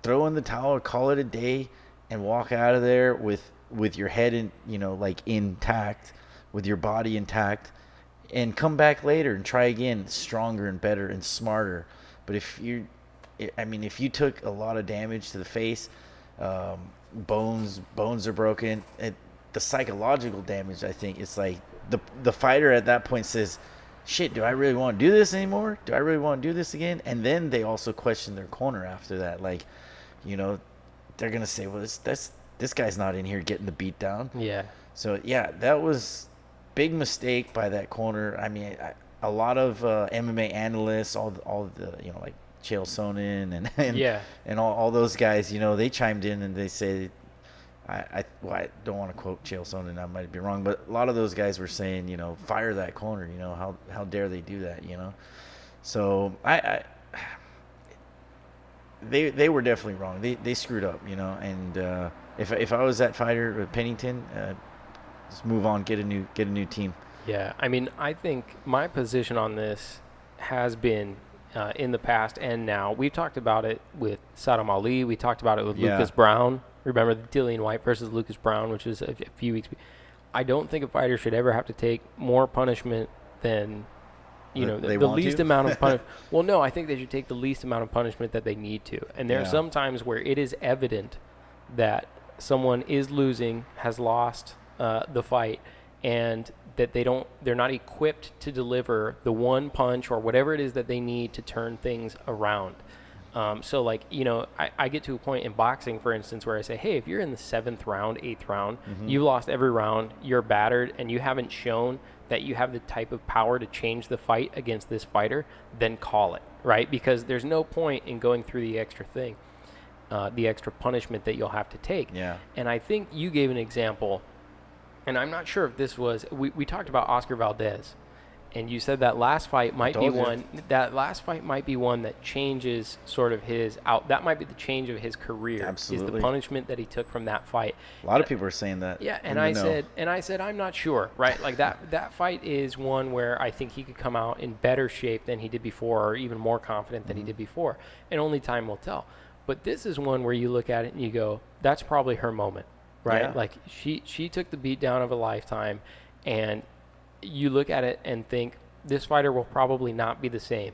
throw in the towel, call it a day, and walk out of there with your head in, you know, like intact, with your body intact, and come back later and try again, stronger and better and smarter. But if you took a lot of damage to the face, bones are broken. The psychological damage, I think, it's like the fighter at that point says, shit, do I really want to do this anymore? Do I really want to do this again? And then they also question their corner after that. Like, you know, they're going to say, well, this guy's not in here getting the beat down. Yeah. So, yeah, that was big mistake by that corner. I mean, a lot of MMA analysts, all the, you know, like Chael Sonnen and all those guys, you know, they chimed in and they say, I don't want to quote Chael Sonnen, I might be wrong, but a lot of those guys were saying, you know, fire that corner, you know, how dare they do that, you know? So they were definitely wrong. They screwed up, you know, and if I was that fighter, Pennington, just move on, get a new team. Yeah, I mean, I think my position on this has been in the past and now. We've talked about it with Saddam Ali. We talked about it with Lucas Brown. Remember the Dillian White versus Lucas Brown, which was a few weeks. I don't think a fighter should ever have to take more punishment than, you know, the least amount of punishment. Well, no, I think they should take the least amount of punishment that they need to. And there are some times where it is evident that someone is losing, has lost the fight, and that they're not equipped to deliver the one punch or whatever it is that they need to turn things around. So, like, you know, I get to a point in boxing, for instance, where I say, hey, if you're in the 7th round, 8th round, you've lost every round, you're battered, and you haven't shown that you have the type of power to change the fight against this fighter, then call it, right? Because there's no point in going through the extra thing, the extra punishment that you'll have to take. Yeah. And I think you gave an example, and I'm not sure if this was, we talked about Oscar Valdez. And you said that last fight might be one. That last fight might be one that changes sort of his out. That might be the change of his career. Absolutely. Is the punishment that he took from that fight. A lot of people are saying that. Yeah, and I said I'm not sure. Right, like that fight is one where I think he could come out in better shape than he did before, or even more confident than he did before. And only time will tell. But this is one where you look at it and you go, that's probably her moment, right? Yeah. Like she took the beat down of a lifetime, and you look at it and think, this fighter will probably not be the same.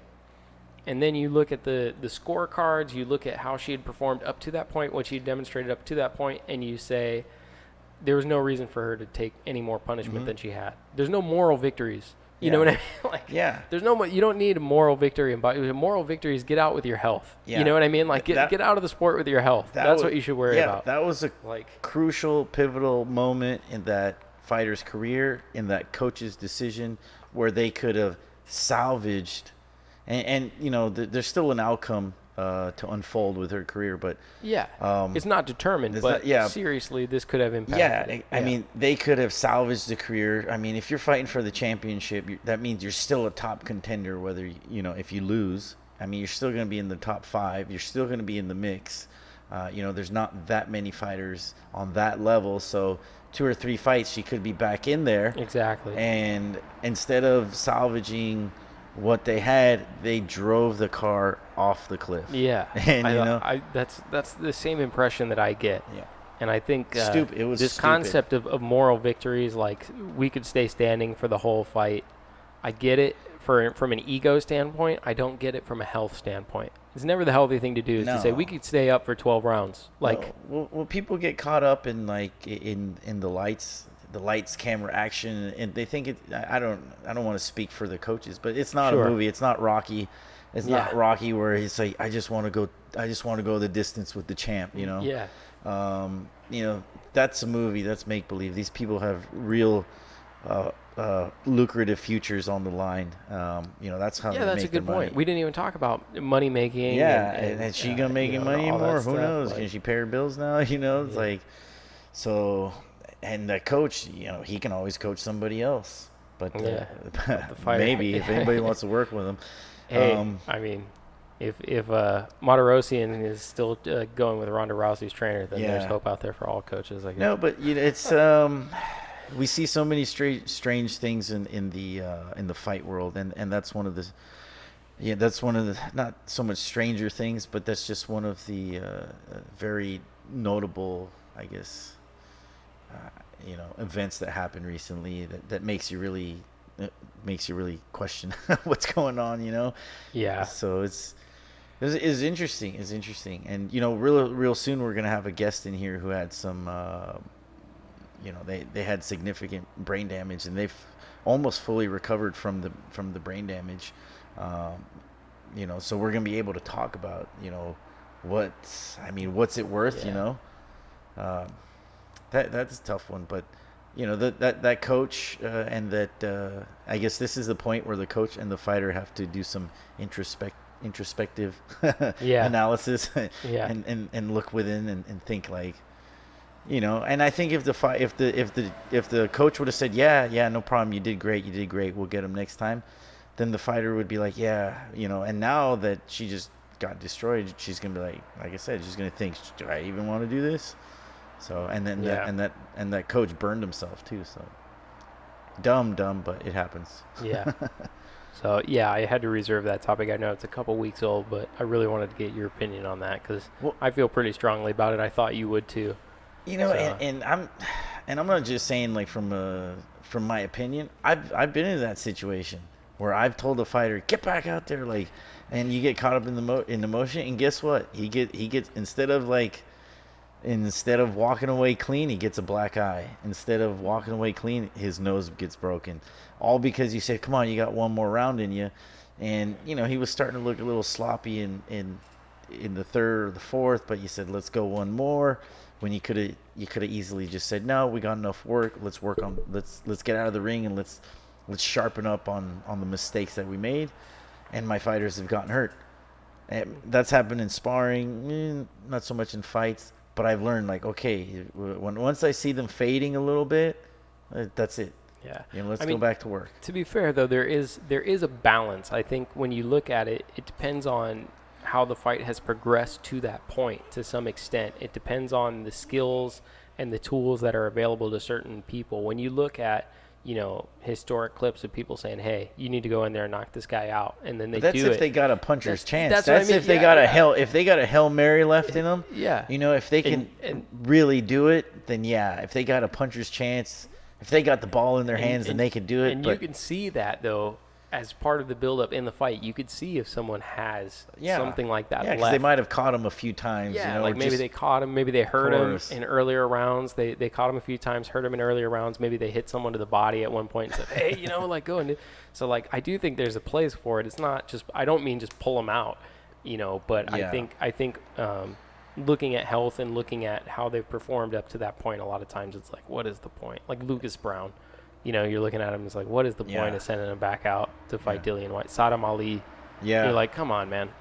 And then you look at the scorecards, you look at how she had performed up to that point, what she had demonstrated up to that point, and you say there was no reason for her to take any more punishment than she had. There's no moral victories You know what I mean? Like, Yeah. there's you don't need a moral victory. Moral victories, get out with your health. Yeah. You know what I mean? Like, get out of the sport with your health. That's what you should worry about. That was a crucial, pivotal moment in that fighter's career, in that coach's decision, where they could have salvaged, and you know, there's still an outcome to unfold with her career, but it's not determined. But seriously, this could have impacted. I mean, they could have salvaged the career. I mean, if you're fighting for the championship, that means you're still a top contender. Whether if you lose, I mean, you're still going to be in the top 5. You're still going to be in the mix. There's not that many fighters on that level, so 2 or 3 fights she could be back in there. Exactly. And instead of salvaging what they had, they drove the car off the cliff. Yeah. And that's the same impression that I get. Yeah. And I think it was this stupid concept of moral victories, like we could stay standing for the whole fight. I get it from an ego standpoint. I don't get it from a health standpoint. It's never the healthy thing to do is to say we could stay up for 12 rounds. Like, well, people get caught up in in the lights, camera, action, and they think it. I don't want to speak for the coaches, but it's not a movie. It's not Rocky. It's not Rocky where he's like, I just want to go the distance with the champ. Yeah. That's a movie. That's make believe. These people have real lucrative futures on the line. That's how. Yeah, that's a good point. We didn't even talk about money making. Yeah, and she gonna make money anymore? Who knows? Can she pay her bills now? It's like so. And the coach, he can always coach somebody else. But maybe if anybody wants to work with him. Hey, I mean, if Martirosyan is still going with Ronda Rousey's trainer, then there's hope out there for all coaches, I guess. No, but it's we see so many strange things in the fight world, and that's one of the not so much stranger things, but that's just one of the very notable, I guess, events that happened recently that makes you really question what's going on. Yeah. So it's interesting. It's interesting, and real soon we're gonna have a guest in here who had some. They had significant brain damage, and they've almost fully recovered from the brain damage. So we're gonna be able to talk about what's it worth. That's a tough one, but that coach and that I guess this is the point where the coach and the fighter have to do some introspective analysis and look within and think like. And I think if the coach would have said, yeah, no problem, you did great, we'll get him next time, then the fighter would be like, and now that she just got destroyed, she's gonna be like I said, she's gonna think, do I even want to do this? So and then that coach burned himself too. So dumb, but it happens. Yeah. So I had to reserve that topic. I know it's a couple weeks old, but I really wanted to get your opinion on that because I feel pretty strongly about it. I thought you would too. And I'm not just saying like from my opinion. I've been in that situation where I've told the fighter, get back out there, like, and you get caught up in the motion, and guess what? He gets instead of walking away clean, he gets a black eye. Instead of walking away clean, his nose gets broken. All because you said, come on, you got one more round in you, and he was starting to look a little sloppy in the third or the fourth, but you said, let's go one more. When you could have easily just said, no, we got enough work. Let's work on let's get out of the ring and let's sharpen up on the mistakes that we made. And my fighters have gotten hurt. And that's happened in sparring, not so much in fights. But I've learned okay, once I see them fading a little bit, that's it. Yeah. Let's go back to work. To be fair though, there is a balance. I think when you look at it, it depends on how the fight has progressed to that point to some extent. It depends on the skills and the tools that are available to certain people. When you look at, historic clips of people saying, hey, you need to go in there and knock this guy out, and then they do it. That's if they got a puncher's chance. That's what I mean. If they got if they got a Hail Mary left in them. Yeah. If they can really do it, then if they got a puncher's chance, if they got the ball in their hands, then they could do it. And you can see that though as part of the build-up in the fight, you could see if someone has something like that Yeah, because left. they might have caught him a few times. Yeah, you know, like maybe they caught him, maybe they hurt him in earlier rounds. They caught him a few times, hurt him in earlier rounds. Maybe they hit someone to the body at one point and said, hey, you know, like go and do. So like I do think there's a place for it. It's not just, I don't mean just pull them out, you know, but I think looking at health and looking at how they've performed up to that point, a lot of times it's like, what is the point? Like Lucas Brown. You know, you're looking at him, it's like, what is the point of sending him back out to fight Dillian White? Saddam Ali. Yeah. You're like, come on, man.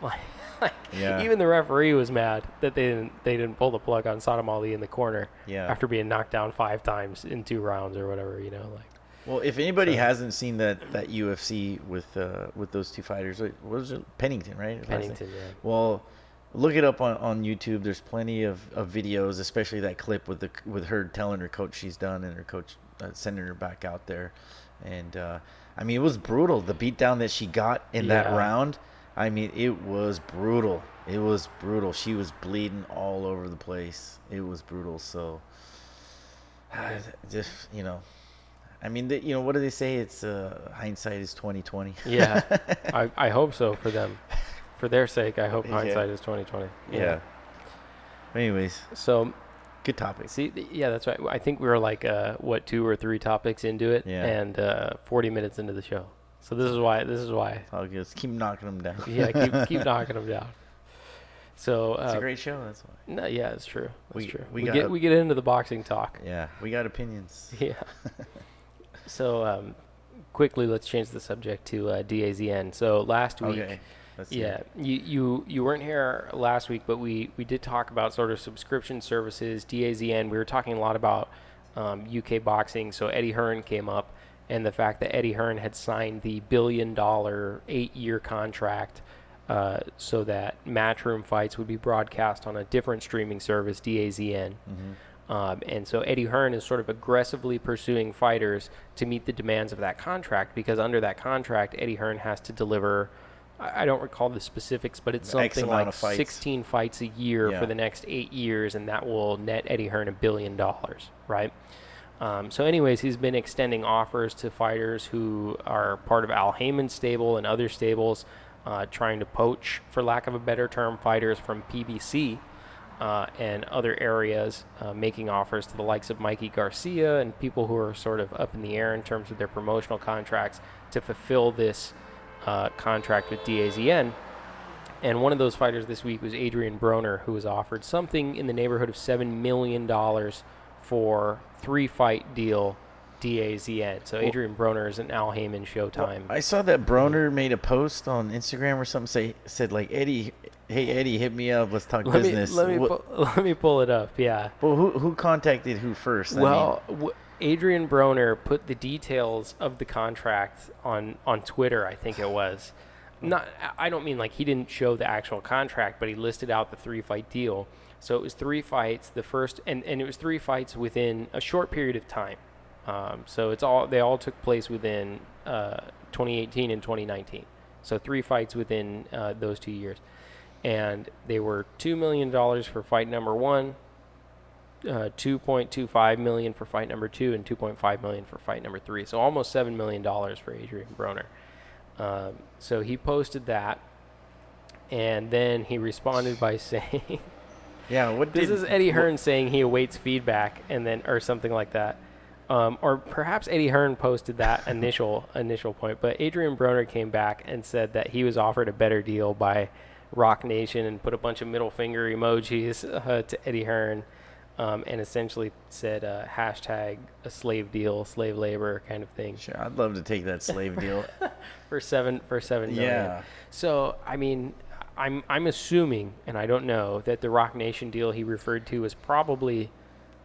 Even the referee was mad that they didn't pull the plug on Saddam Ali in the corner after being knocked down 5 times in 2 rounds or whatever, you know, like. Well, if anybody hasn't seen that UFC with those 2 fighters, what was it? Pennington, right? Pennington, yeah. Well, look it up on YouTube. There's plenty of videos, especially that clip with her telling her coach she's done and her coach sending her back out there. And I mean, it was brutal. The beatdown that she got in that round, I mean, it was brutal. It was brutal. She was bleeding all over the place. It was brutal. So just, you know, I mean, you know, what do they say? It's hindsight is 20/20. Yeah, I hope so for them. For their sake, I hope hindsight is 20/20. Yeah. Anyways, so good topic. See, yeah, that's right. I think we were like 2 or 3 topics into it, and 40 minutes into the show. So this is why. I'll just keep knocking them down. Yeah, keep knocking them down. So it's a great show. That's why. No, yeah, it's true. That's true. We get get into the boxing talk. Yeah, we got opinions. Yeah. So quickly, let's change the subject to DAZN. So last week. Okay. You weren't here last week, but we did talk about sort of subscription services, DAZN. We were talking a lot about UK boxing. So Eddie Hearn came up, and the fact that Eddie Hearn had signed the $1 billion 8-year contract so that Matchroom fights would be broadcast on a different streaming service, DAZN. And so Eddie Hearn is sort of aggressively pursuing fighters to meet the demands of that contract, because under that contract, Eddie Hearn has to deliver, I don't recall the specifics, but it's something like 16 fights a year for the next 8 years, and that will net Eddie Hearn $1 billion, right? So anyways, he's been extending offers to fighters who are part of Al Heyman's stable and other stables, trying to poach, for lack of a better term, fighters from PBC and other areas, making offers to the likes of Mikey Garcia and people who are sort of up in the air in terms of their promotional contracts to fulfill this contract with DAZN. And one of those fighters this week was Adrian Broner, who was offered something in the neighborhood of $7 million for 3-fight deal DAZN. So Adrian Broner is an Al Heyman Showtime. Well, I saw that Broner made a post on Instagram or something, said like, Eddie, hey Eddie, hit me up, let's talk business. Let me pull it up. Yeah. Well, who contacted who first? Adrian Broner put the details of the contract on Twitter, I think it was. I don't mean like he didn't show the actual contract, but he listed out the 3-fight deal. So it was 3 fights. The first, and it was 3 fights within a short period of time. So they all took place within 2018 and 2019. So 3 fights within those 2 years, and they were $2 million for fight number 1. 2.25 million for fight number 2 and 2.5 million for fight number 3. So almost $7 million for Adrian Broner. So he posted that, and then he responded by saying, this is Eddie Hearn saying he awaits feedback, and then, or something like that. Or perhaps Eddie Hearn posted that initial point, but Adrian Broner came back and said that he was offered a better deal by Rock Nation and put a bunch of middle finger emojis to Eddie Hearn. And essentially said hashtag a slave deal, slave labor kind of thing. Sure, I'd love to take that slave deal for $7 million. Yeah. So I mean, I'm assuming, and I don't know, that the Rock Nation deal he referred to is probably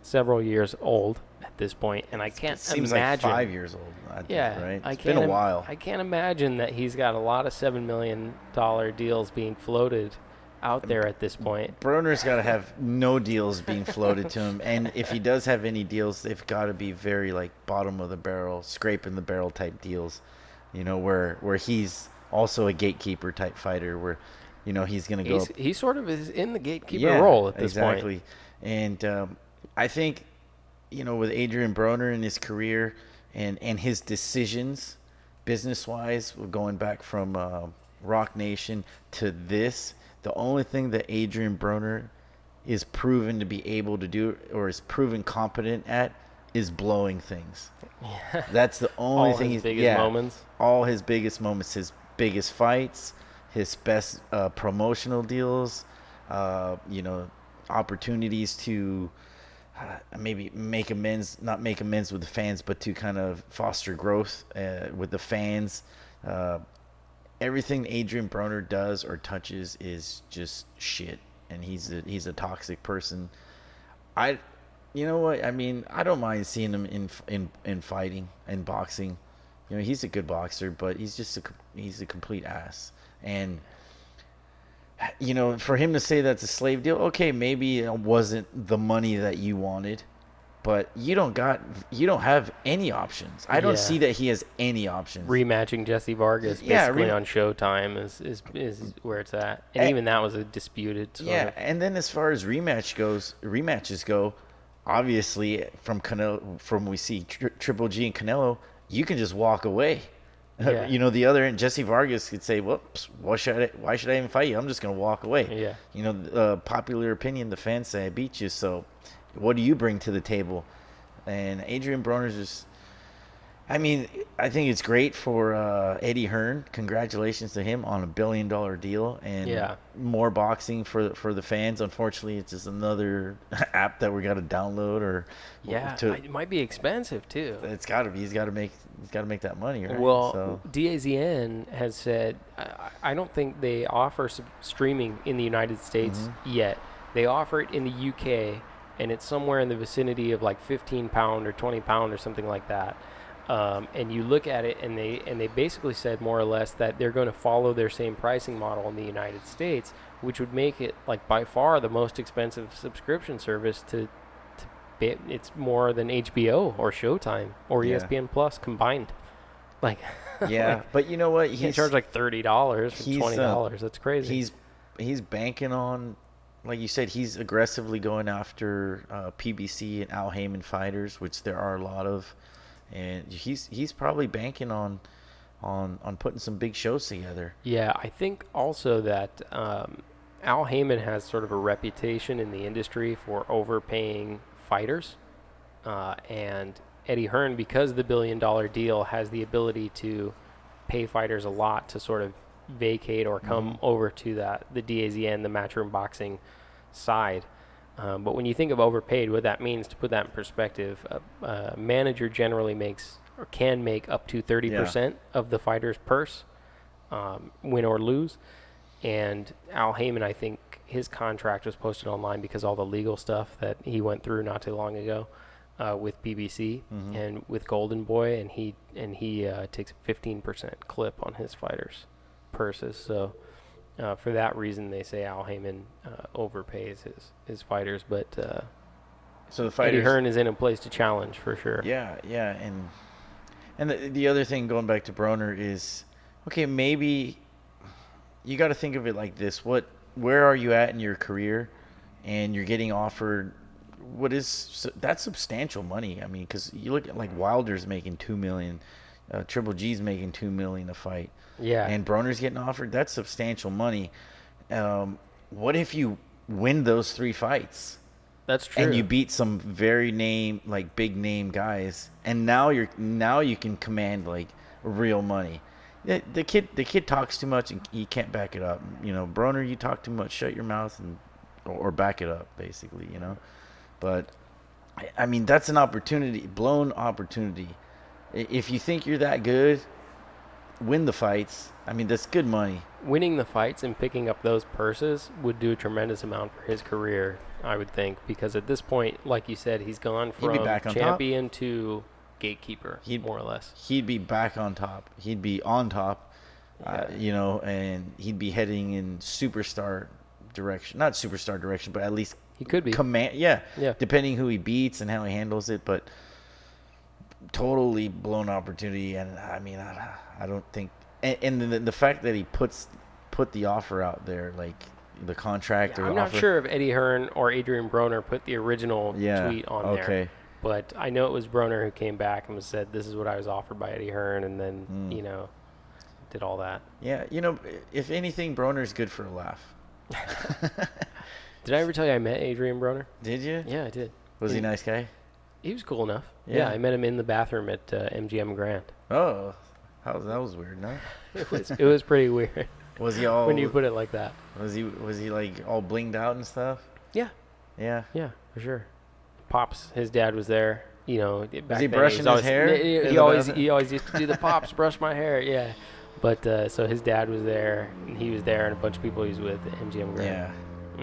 several years old at this point, and I can't imagine. Seems like 5 years old. I think, right? It's been a while. I can't imagine that he's got a lot of $7 million deals being floated out there at this point. Broner's got to have no deals being floated to him, and if he does have any deals, they've got to be very like bottom of the barrel, scraping the barrel type deals, you know, where he's also a gatekeeper type fighter, where, you know, he's going to go. He sort of is in the gatekeeper role at this point. Exactly. And I think, you know, with Adrian Broner in his career and his decisions, business-wise, going back from Rock Nation to this, the only thing that Adrian Broner is proven to be able to do, or is proven competent at, is blowing things. Yeah. That's the only All thing his biggest moments. All his biggest moments, his biggest fights, his best promotional deals, opportunities to maybe make amends, not make amends with the fans, but to kind of foster growth with the fans. Everything Adrian Broner does or touches is just shit, and he's a toxic person. You know what? I mean, I don't mind seeing him in fighting and boxing. He's a good boxer, but he's a complete ass. And for him to say that's a slave deal, okay, maybe it wasn't the money that you wanted, but you don't have any options. I don't see that he has any options. Rematching Jesse Vargas basically on Showtime is where it's at, and even that was a disputed. And then as far as rematches go, obviously from Canelo, from we see Triple G and Canelo, you can just walk away. Yeah. The other end, Jesse Vargas could say, "Whoops, why should I even fight you? I'm just gonna walk away." Yeah. Popular opinion, the fans say I beat you, so what do you bring to the table? And Adrian Broners is, I think it's great for Eddie Hearn. Congratulations to him on $1 billion deal and more boxing for the fans. Unfortunately, it's just another app that we got to download it might be expensive too. It's got to be. He's got to make that money, right? Well, DAZN has said I don't think they offer streaming in the United States yet. They offer it in the UK, and it's somewhere in the vicinity of like £15 or £20 or something like that. And you look at it, and they basically said more or less that they're going to follow their same pricing model in the United States, which would make it like by far the most expensive subscription service it's more than HBO or Showtime or ESPN Plus combined. Like, but you know what? He charge like $30 or $20. That's crazy. He's banking on, like you said, he's aggressively going after PBC and Al Heyman fighters, which there are a lot of. And he's probably banking on putting some big shows together. Yeah, I think also that Al Heyman has sort of a reputation in the industry for overpaying fighters, and Eddie Hearn, because the $1 billion deal, has the ability to pay fighters a lot to sort of vacate or come over to the DAZN, the Matchroom Boxing side. But when you think of overpaid, what that means, to put that in perspective, a manager generally makes or can make up to 30% of the fighter's purse, win or lose. And Al Heyman, I think his contract was posted online because all the legal stuff that he went through not too long ago with BBC and with Golden Boy, and he takes a 15% clip on his fighters' purses. So for that reason, they say Al Heyman overpays his fighters, but so the fighters, Eddie Hearn is in a place to challenge for sure. Yeah, and the other thing, going back to Broner, is okay. Maybe you got to think of it like this: where are you at in your career, and you're getting offered that's substantial money. I mean, because you look at like Wilder's making $2 million, Triple G's making $2 million a fight. Yeah. And Broner's getting offered, that's substantial money. What if you win those 3 fights? That's true. And you beat some big name guys, and now you can command like real money. The kid talks too much and he can't back it up. Broner, you talk too much, shut your mouth or back it up, basically. But I mean, that's an opportunity, blown opportunity. If you think you're that good, win the fights. I mean, that's good money. Winning the fights and picking up those purses would do a tremendous amount for his career, I would think, because at this point, like you said, he's gone from champion to gatekeeper, more or less. He'd be back on top. He'd be on top, and he'd be heading in superstar direction. Not superstar direction, but at least he could be. Command, depending who he beats and how he handles it, but totally blown opportunity. And I mean, I don't think, and the fact that he put the offer out there, like the contract. I'm not sure if Eddie Hearn or Adrian Broner put the original tweet on there. But I know it was Broner who came back and said, "This is what I was offered by Eddie Hearn," and then did all that. Yeah, if anything, Broner's good for a laugh. Did I ever tell you I met Adrian Broner? Did you? Yeah, I did. Was he a nice guy? He was cool enough. Yeah. Yeah, I met him in the bathroom at MGM Grand. Oh, that was weird, no? It was pretty weird. Was he all? When you put it like that. Was he like all blinged out and stuff? Yeah. Yeah. Yeah, for sure. Pops, his dad was there. Back Was he then, brushing his hair? He always used to do the pops, brush my hair. Yeah. But so his dad was there, and he was there, and a bunch of people he was with at MGM Grand. Yeah.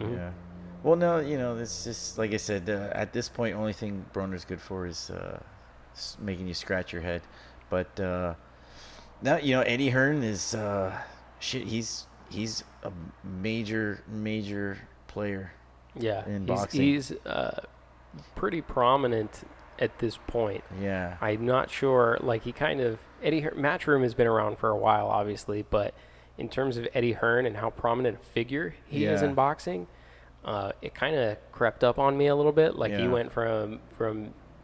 Mm-hmm. Yeah. Well, no, it's just like I said. At this point, only thing Broner's good for is making you scratch your head. But now Eddie Hearn is shit. He's a major player. Yeah. In boxing. He's pretty prominent at this point. Yeah. I'm not sure. Like Eddie Hearn, Matchroom has been around for a while, obviously, but in terms of Eddie Hearn and how prominent a figure he is in boxing, it kind of crept up on me a little bit. Like he went from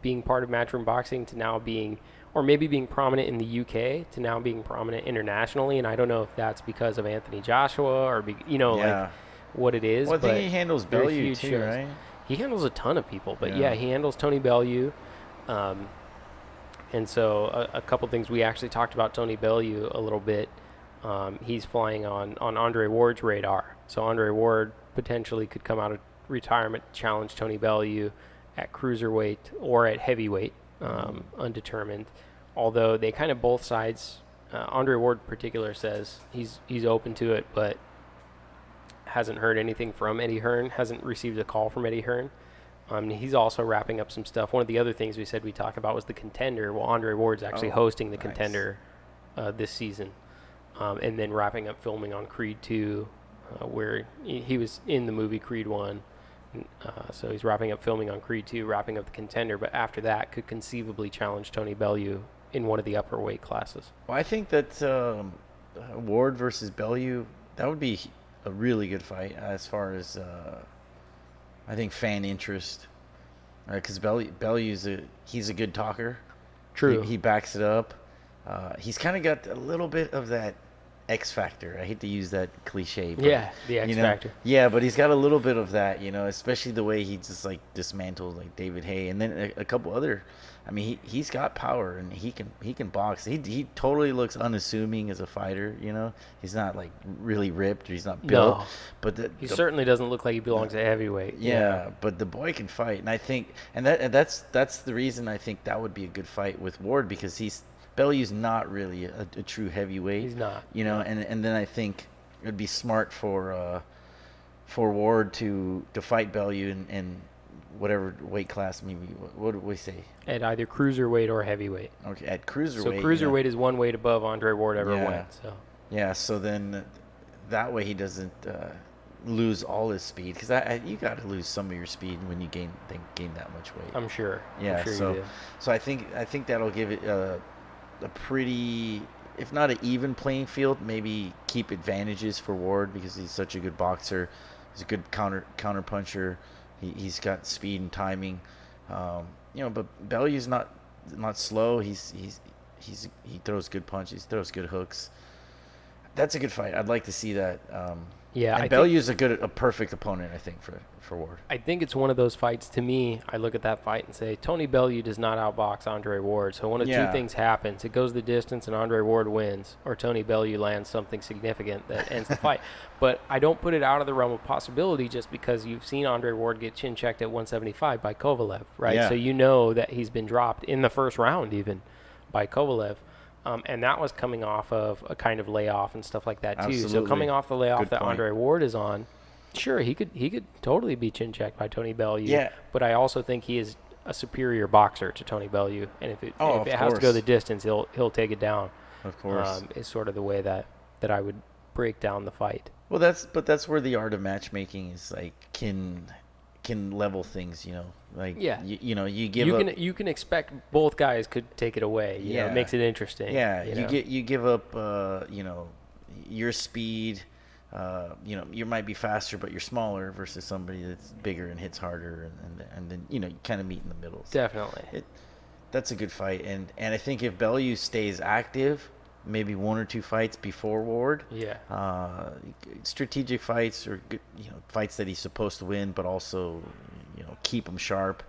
being part of Matchroom Boxing to now being, or maybe being prominent in the UK to now being prominent internationally. And I don't know if that's because of Anthony Joshua or like what it is. Well, I think he handles Bellew too, right? He handles a ton of people, but yeah he handles Tony Bellew. And so a couple things, we actually talked about Tony Bellew a little bit. He's flying on Andre Ward's radar. So Andre Ward potentially could come out of retirement, challenge Tony Bellew at cruiserweight or at heavyweight, undetermined. Although they kind of both sides, Andre Ward in particular says he's open to it, but hasn't heard anything from Eddie Hearn, hasn't received a call from Eddie Hearn. He's also wrapping up some stuff. One of the other things we said we talk about was the Contender. Well, Andre Ward's actually hosting the Contender this season, and then wrapping up filming on Creed 2, where he was in the movie Creed 1. So he's wrapping up filming on Creed 2, wrapping up the Contender, but after that could conceivably challenge Tony Bellew in one of the upper weight classes. Well, I think that Ward versus Bellew, that would be a really good fight as far as I think fan interest, because Bellew's he's a good talker. True. He backs it up. He's kind of got a little bit of that X factor. I hate to use that cliche. But, the X factor. Yeah, but he's got a little bit of that, especially the way he just like dismantled like David Haye, and then a couple other. I mean, he's got power and he can box. He totally looks unassuming as a fighter. He's not like really ripped or he's not built. No, but he certainly doesn't look like he belongs at heavyweight. Yeah, but the boy can fight, and I think, that's the reason I think that would be a good fight with Ward, because Bellew's not really a true heavyweight. He's not. And then I think it'd be smart for Ward to fight Bellew in whatever weight class. Maybe what do we say? At either cruiserweight or heavyweight. Okay, at cruiserweight. So cruiserweight is one weight above Andre Ward ever went. So. Yeah, so then that way he doesn't lose all his speed, because you got to lose some of your speed when you gain that much weight. I'm sure. Yeah, I'm sure so you do. So I think that'll give it a pretty, if not an even playing field, maybe keep advantages for Ward, because he's such a good boxer. He's a good counter puncher. He's got speed and timing. But Bellew's not slow. He throws good punches. He throws good hooks. That's a good fight. I'd like to see that. And Bellew's a perfect opponent, I think, for Ward. I think it's one of those fights. To me, I look at that fight and say Tony Bellew does not outbox Andre Ward. So one of two things happens: it goes the distance and Andre Ward wins, or Tony Bellew lands something significant that ends the fight. But I don't put it out of the realm of possibility just because you've seen Andre Ward get chin checked at 175 by Kovalev, right? Yeah. So you know that he's been dropped in the first round even by Kovalev. And that was coming off of a kind of layoff and stuff like that too. Absolutely. So coming off the layoff Good that point. Andre Ward is on, sure, he could totally be chin checked by Tony Bellew. Yeah. But I also think he is a superior boxer to Tony Bellew, and if it has to go course. the distance, he'll take it down. Of course. Is sort of the way that I would break down the fight. Well, that's where the art of matchmaking is, like, can level things, like, you can expect both guys could take it away. It makes it interesting. Yeah, you give up your speed, you might be faster, but you're smaller versus somebody that's bigger and hits harder, and then you kind of meet in the middle. So Definitely. that's a good fight, and I think if Bellew stays active, maybe 1 or 2 fights before Ward, strategic fights or good, fights that he's supposed to win, but also keep him sharp,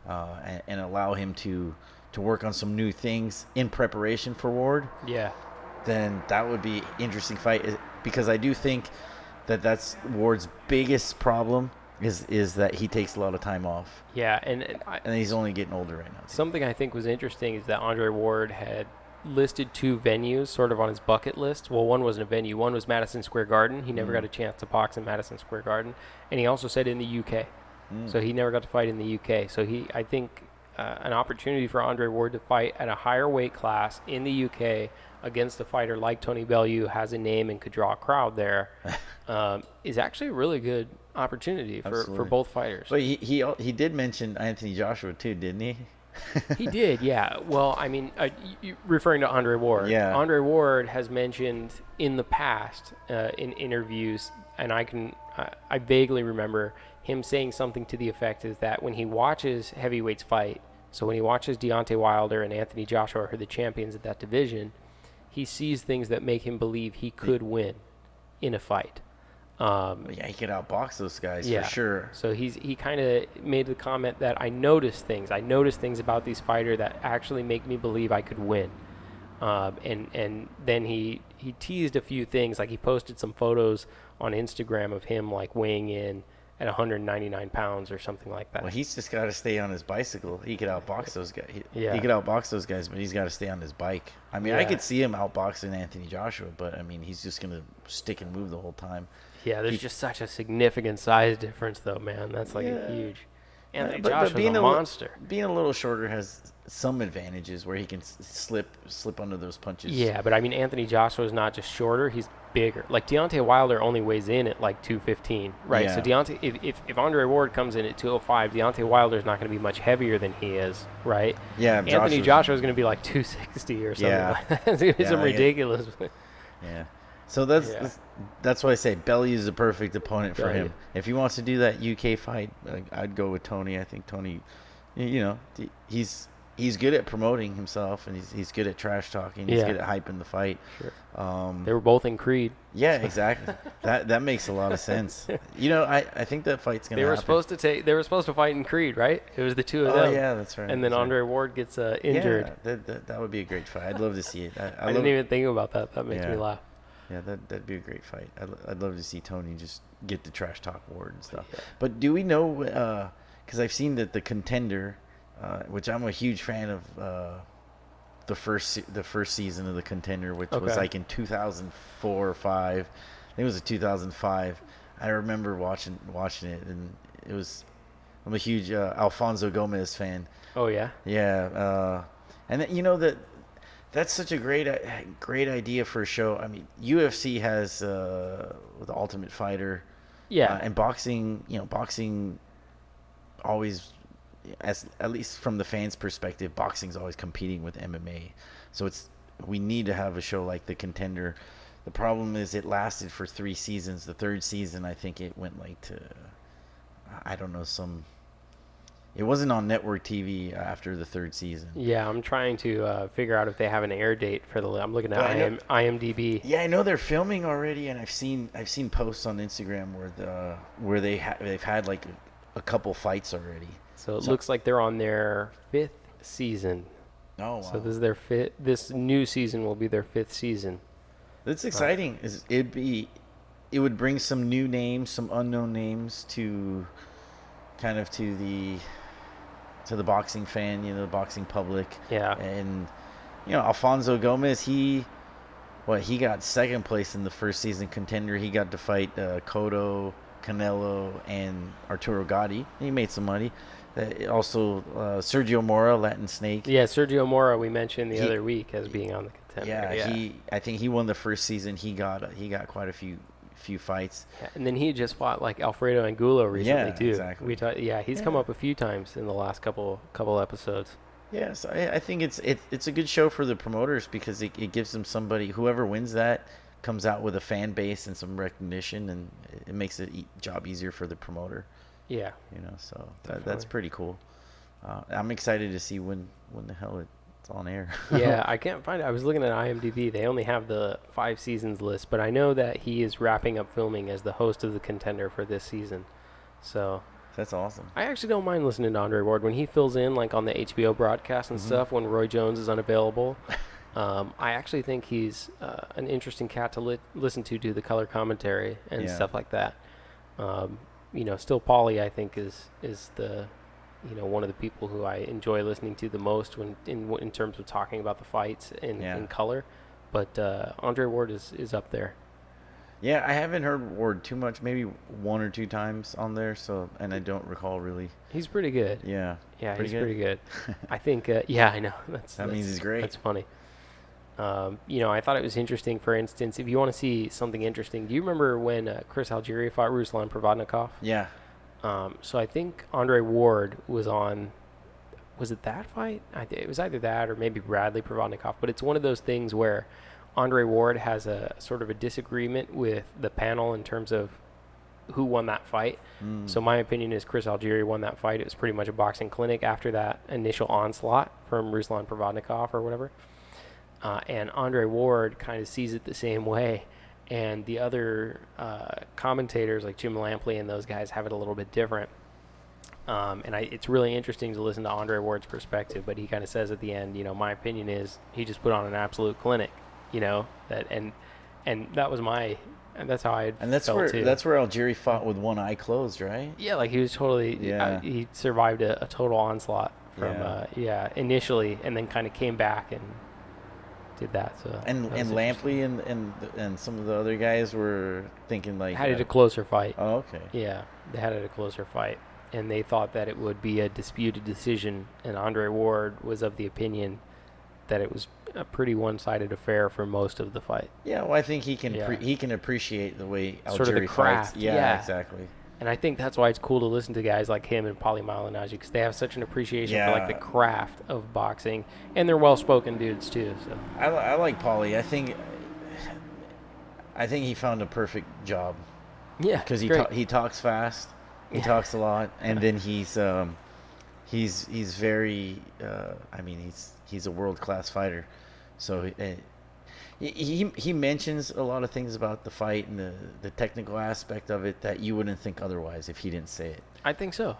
and allow him to work on some new things in preparation for Ward. Yeah. Then that would be interesting fight, because I do think that's Ward's biggest problem is that he takes a lot of time off. Yeah, and he's only getting older right now. Something I think was interesting is that Andre Ward had listed 2 venues sort of on his bucket list. Well, one wasn't a venue. One was Madison Square Garden. He never got a chance to box in Madison Square Garden. And he also said in the UK. So he never got to fight in the UK. So I think an opportunity for Andre Ward to fight at a higher weight class in the UK against a fighter like Tony Bellew, who has a name and could draw a crowd there, is actually a really good opportunity for both fighters. But he did mention Anthony Joshua too, didn't he? He did, yeah. Well, I mean, referring to Andre Ward. Yeah. Andre Ward has mentioned in the past in interviews, and I vaguely remember him saying something to the effect is that when he watches heavyweights fight, so when he watches Deontay Wilder and Anthony Joshua, who are the champions of that division, he sees things that make him believe he could win in a fight. He could outbox those guys for sure. So he kind of made the comment that I noticed things about these fighters that actually make me believe I could win. And then he teased a few things, like he posted some photos on Instagram of him like weighing in at 199 pounds or something like that. Well, he's just got to stay on his bicycle. He could outbox those guys. He could outbox those guys, but he's got to stay on his bike. I mean, I could see him outboxing Anthony Joshua, but I mean, he's just gonna stick and move the whole time. Yeah, there's just such a significant size difference, though, man. That's like a huge. Anthony Joshua's a monster. Being a little shorter has some advantages where he can slip under those punches. Yeah, but I mean, Anthony Joshua is not just shorter; he's bigger. Like Deontay Wilder only weighs in at like 215, right? Yeah. So Deontay, if Andre Ward comes in at 205, Deontay Wilder is not going to be much heavier than he is, right? Yeah, Anthony Joshua is going to be like 260 or something. Yeah, like that. It's gonna be some ridiculous. Yeah. So that's why I say Bellew is the perfect opponent for him. If he wants to do that UK fight, I'd go with Tony. I think Tony, he's good at promoting himself, and he's good at trash talking. He's good at hyping the fight. Sure. They were both in Creed. Yeah, exactly. that makes a lot of sense. I think that fight's gonna happen. They were supposed to fight in Creed, right? It was the two of them. Oh yeah, that's right. And then Andre Ward gets injured. Yeah, that would be a great fight. I'd love to see it. I didn't even think about that. That makes me laugh. Yeah, that'd be a great fight. I'd love to see Tony just get the trash talk Ward and stuff. Yeah. But do we know? Because I've seen that the Contender, which I'm a huge fan of, the first season of the Contender, which was like in 2004 or 5. I think it was 2005. I remember watching it, and I'm a huge Alfonso Gomez fan. Oh yeah. Yeah, and that. That's such a great idea for a show. I mean, UFC has the Ultimate Fighter, and boxing. Boxing always, at least from the fans' perspective, boxing's always competing with MMA. So we need to have a show like the Contender. The problem is it lasted for 3 seasons. The 3rd season, I think it went like to, I don't know, it wasn't on network TV after the 3rd season. Yeah, I'm trying to figure out if they have an air date for I'm looking at IMDb. Yeah, I know they're filming already, and I've seen posts on Instagram where they've had like a couple fights already. So it looks like they're on their 5th season. Oh wow! So this is their 5th. This new season will be their 5th season. That's exciting. It would bring some new names, some unknown names to the boxing fan, the boxing public. Yeah. And Alfonso Gomez, he got 2nd place in the first season Contender. He got to fight Cotto, Canelo, and Arturo Gatti. He made some money. Also Sergio Mora, Latin Snake. Yeah, Sergio Mora we mentioned the other week as being on the Contender. Yeah, I think he won the first season. He got quite a few fights. Yeah, and then he just fought like Alfredo Angulo recently too. Exactly. He's come up a few times in the last couple episodes. Yeah, so I think it's a good show for the promoters because it gives them somebody, whoever wins that comes out with a fan base and some recognition, and it makes the job easier for the promoter. Yeah. So that's pretty cool. I'm excited to see when the hell it's on air. Yeah, I can't find it. I was looking at IMDb. They only have the 5 seasons list, but I know that he is wrapping up filming as the host of the Contender for this season. So That's awesome. I actually don't mind listening to Andre Ward when he fills in, like on the HBO broadcast and stuff when Roy Jones is unavailable. I actually think he's an interesting cat to listen to do the color commentary and stuff like that. Still Paulie, I think is the one of the people who I enjoy listening to the most when in terms of talking about the fights in color. But Andre Ward is up there. Yeah, I haven't heard Ward too much, maybe 1 or 2 times on there, and I don't recall really. He's pretty good. Yeah. He's pretty good. I think, I know. That means he's great. That's funny. I thought it was interesting, for instance, if you want to see something interesting, do you remember when Chris Algieri fought Ruslan Provodnikov? Yeah. So I think Andre Ward was on, was it that fight? It was either that or maybe Bradley Provodnikov, but it's one of those things where Andre Ward has a sort of a disagreement with the panel in terms of who won that fight. So my opinion is Chris Algieri won that fight. It was pretty much a boxing clinic after that initial onslaught from Ruslan Provodnikov or whatever. And Andre Ward kind of sees it the same way. And the other commentators like Jim Lampley and those guys have it a little bit different. It's really interesting to listen to Andre Ward's perspective, but he kind of says at the end, my opinion is he just put on an absolute clinic, that and that was that's how I felt too. That's where Algieri fought with one eye closed, right? Yeah, like he was totally he survived a total onslaught from initially, and then kind of came back and did that. So and Lampley and some of the other guys were thinking like had it a closer fight. Oh, okay. Yeah, they had it a closer fight, and they thought that it would be a disputed decision, and Andre Ward was of the opinion that it was a pretty one-sided affair for most of the fight. Yeah, well, I think he can he can appreciate the way Algieri sort of the craft. fights. Yeah, exactly. And I think that's why it's cool to listen to guys like him and Paulie Malignaggi, because they have such an appreciation for like the craft of boxing, and they're well-spoken dudes too. So I like Paulie. I think he found a perfect job. Yeah, because he talks fast, he talks a lot, and then he's very he's a world-class fighter. So he mentions a lot of things about the fight and the technical aspect of it that you wouldn't think otherwise if he didn't say it. I think so.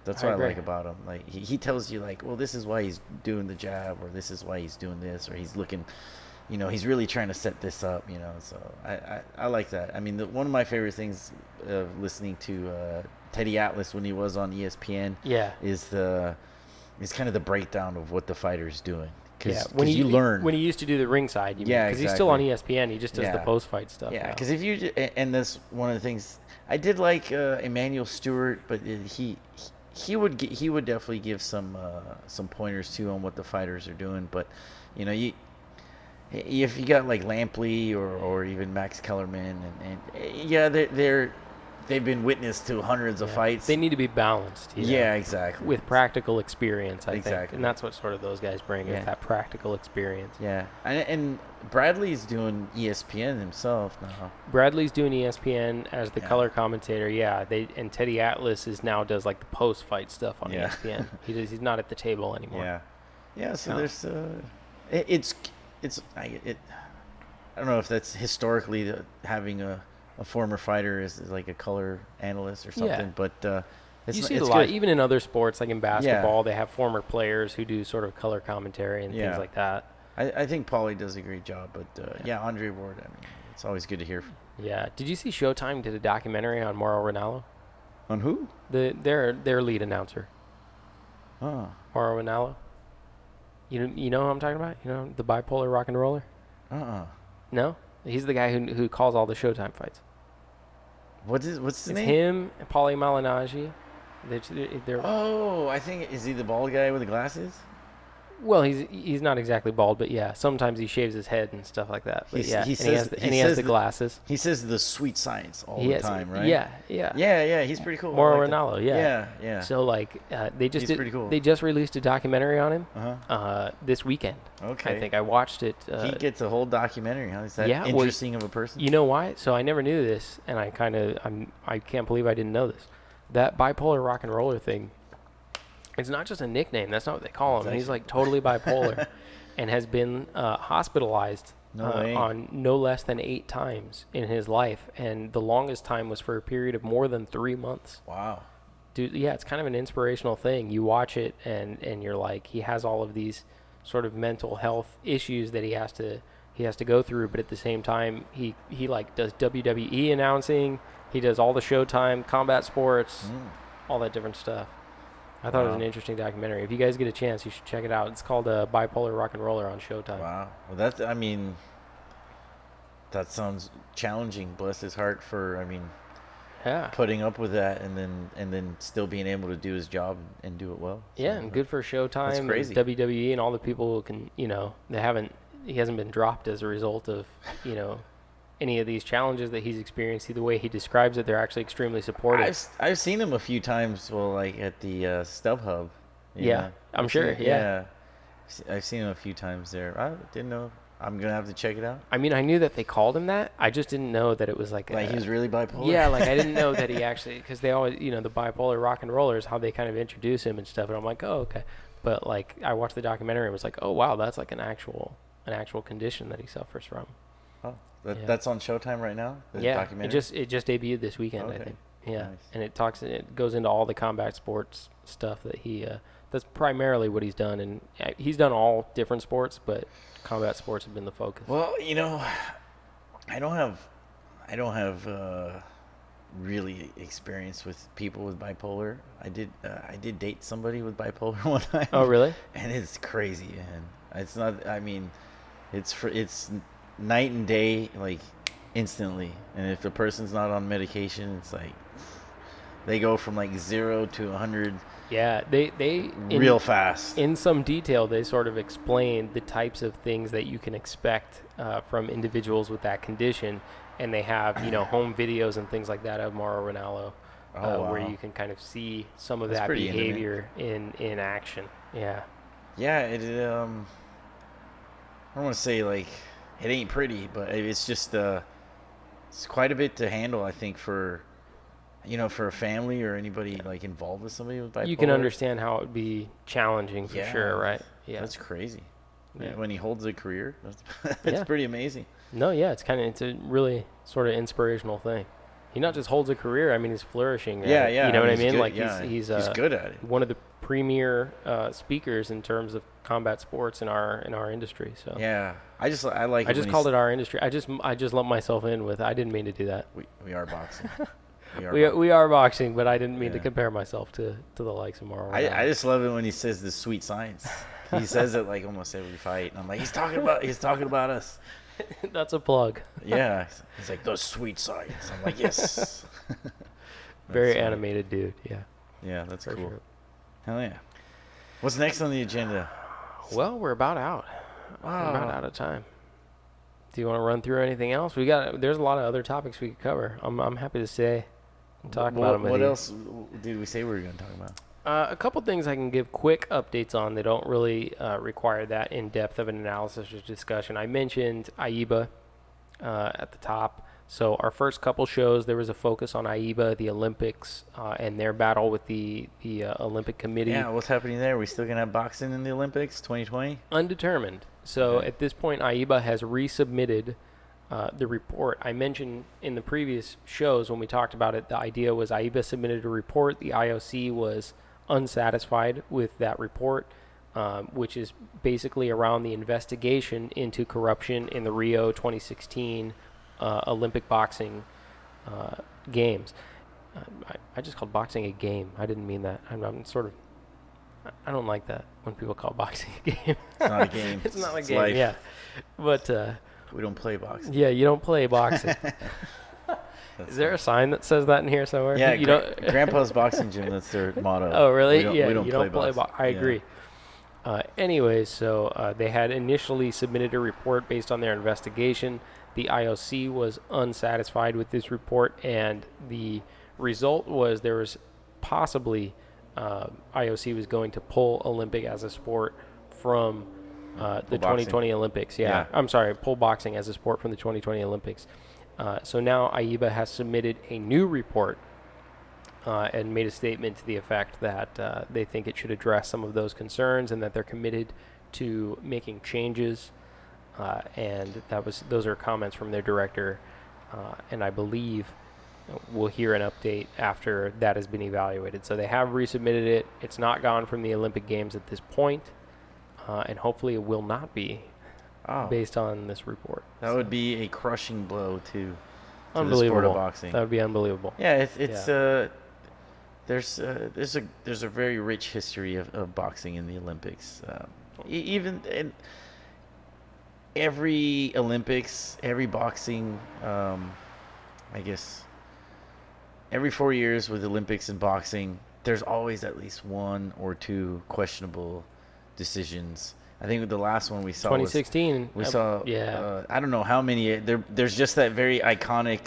That's what I like about him. Like he tells you like, well, this is why he's doing the jab, or this is why he's doing this, or he's looking, he's really trying to set this up. So I like that. I mean, one of my favorite things of listening to Teddy Atlas when he was on ESPN is kind of the breakdown of what the fighter's doing. Because you learn. When he used to do the ringside, because he's still on ESPN, he just does the post-fight stuff. Yeah, because if you, and that's one of the things, I did like Emmanuel Stewart, but he would definitely give some pointers too on what the fighters are doing. But, if you got like Lampley or even Max Kellerman, and they've been witness to hundreds of fights. They need to be balanced. Yeah, exactly. With practical experience, I think. And that's what sort of those guys bring, is that practical experience. Yeah. And Bradley's doing ESPN himself now. Bradley's doing ESPN as the color commentator, and Teddy Atlas does like the post-fight stuff on ESPN. He's not at the table anymore. Yeah, so there's... I don't know if that's historically having a former fighter is like a color analyst or something, but you see it a lot. Good. Even in other sports, like in basketball, they have former players who do sort of color commentary and things like that. I think Paulie does a great job, but Andre Ward, I mean, it's always good to hear. Yeah. Did you see Showtime did a documentary on Mauro Ranallo? On who? Their lead announcer. Oh. Mauro Ranallo. You know who I'm talking about? The bipolar rock and roller? No? He's the guy who calls all the Showtime fights. What's his name? It's him and Paulie Malignaggi. They're I think, is he the bald guy with the glasses? Well, he's not exactly bald, but yeah, sometimes he shaves his head and stuff like that. But yeah, He he has the glasses. He says the sweet science all He the has, time, right? Yeah. Yeah, he's pretty cool. Mauro I like Ranallo, that. Yeah. So like He's pretty cool. they just released a documentary on him Uh-huh. this weekend. Okay. I think I watched it. He gets a whole documentary. Huh? Is that Yeah, well, interesting of a person? You know why? So I never knew this, and I can't believe I didn't know this. That bipolar rock and roller thing, it's not just a nickname. That's not what they call him. He's like totally bipolar, and has been hospitalized on no less than 8 times in his life, and the longest time was for a period of more than 3 months. Wow. Dude, yeah, it's kind of an inspirational thing. You watch it, and you're like, he has all of these sort of mental health issues that he has to go through, but at the same time, he like does WWE announcing. He does all the Showtime combat sports, all that different stuff. I thought it was an interesting documentary. If you guys get a chance, you should check it out. It's called Bipolar Rock and Roller on Showtime. Wow. Well, that sounds challenging. Bless his heart for, putting up with that and then still being able to do his job and do it well. So, yeah, and good for Showtime. That's crazy. And WWE and all the people who can, he hasn't been dropped as a result of, any of these challenges that he's experienced. The way he describes it, they're actually extremely supportive. I've seen him a few times, like at the StubHub. Yeah, I'm sure. Yeah. I've seen him a few times there. I didn't know. I'm gonna have to check it out. I mean, I knew that they called him that. I just didn't know that it was like he was really bipolar. Yeah, like I didn't know that he actually, because they always, the bipolar rock and rollers, how they kind of introduce him and stuff. And I'm like, oh, okay. But like, I watched the documentary and was like, oh wow, that's like an actual condition that he suffers from. Oh, that's on Showtime right now. The documentary? it just debuted this weekend, I think. Yeah, nice. And it goes into all the combat sports stuff that that's primarily what he's done, and he's done all different sports, but combat sports have been the focus. Well, I don't have really experience with people with bipolar. I did date somebody with bipolar one time. Oh, really? And it's crazy, man. It's not. It's night and day, like instantly. And if the person's not on medication, it's like they go from like 0 to 100. Yeah, they real fast. In some detail, they sort of explain the types of things that you can expect from individuals with that condition, and they have home videos and things like that of Mauro Ranallo, where you can kind of see some of that behavior in action. Yeah. Yeah, I don't want to say like it ain't pretty, but it's just it's quite a bit to handle, I think, for a family or anybody like involved with somebody with bipolar. You can understand how it would be challenging for sure, right? Yeah, that's crazy. Yeah. When he holds a career, that's pretty amazing. No, yeah, it's a really sort of inspirational thing. He not just holds a career. I mean, he's flourishing. Right? Yeah. You know what I mean? Good, like he's good at it. One of the premier speakers in terms of combat sports in our industry. So yeah, I just called it our industry. I just lumped myself in with. I didn't mean to do that. We are boxing. We are boxing, but I didn't mean to compare myself to the likes of Mauro. I just love it when he says the sweet science. He says it like almost every fight, and I'm like, he's talking about us. That's a plug. Yeah, he's like those sweet science. I'm like, yes. Very animated dude. Yeah. Yeah, that's cool. Sure. Hell yeah. What's next on the agenda? Well, we're about out. Wow. We're about out of time. Do you want to run through anything else? There's a lot of other topics we could cover. I'm happy to say and talk about them. What else did we say we were going to talk about? A couple things I can give quick updates on. They don't really require that in-depth of an analysis or discussion. I mentioned AIBA at the top. So our first couple shows, there was a focus on AIBA, the Olympics, and their battle with the Olympic Committee. Yeah, what's happening there? Are we still going to have boxing in the Olympics 2020? Undetermined. So at this point, AIBA has resubmitted the report. I mentioned in the previous shows when we talked about it, the idea was AIBA submitted a report. The IOC was unsatisfied with that report, which is basically around the investigation into corruption in the Rio 2016 Olympic boxing games. I just called boxing a game. I didn't mean that. I don't like that when people call boxing a game. It's not a game. It's not a game. Life. Yeah, but we don't play boxing. Yeah, you don't play boxing. Is there a sign that says that in here somewhere? Yeah, Grandpa's Boxing Gym. That's their motto. Oh, really? We don't you don't play boxing. I agree. Anyways, so they had initially submitted a report based on their investigation. The IOC was unsatisfied with this report, and the result was there was possibly IOC was going to pull Olympic as a sport from the 2020 Olympics. Yeah, I'm sorry, pull boxing as a sport from the 2020 Olympics. So now AIBA has submitted a new report and made a statement to the effect that they think it should address some of those concerns and that they're committed to making changes. And those are comments from their director. And I believe we'll hear an update after that has been evaluated. So they have resubmitted it. It's not gone from the Olympic Games at this point, and hopefully it will not be based on this report. That would be a crushing blow to unbelievable. The sport of boxing. That would be unbelievable. Yeah, there's a very rich history of boxing in the Olympics. Even in every Olympics, every boxing, I guess, every 4 years with Olympics and boxing, there's always at least one or two questionable decisions. I think with the last one we saw 2016. We saw I don't know how many. There's just that very iconic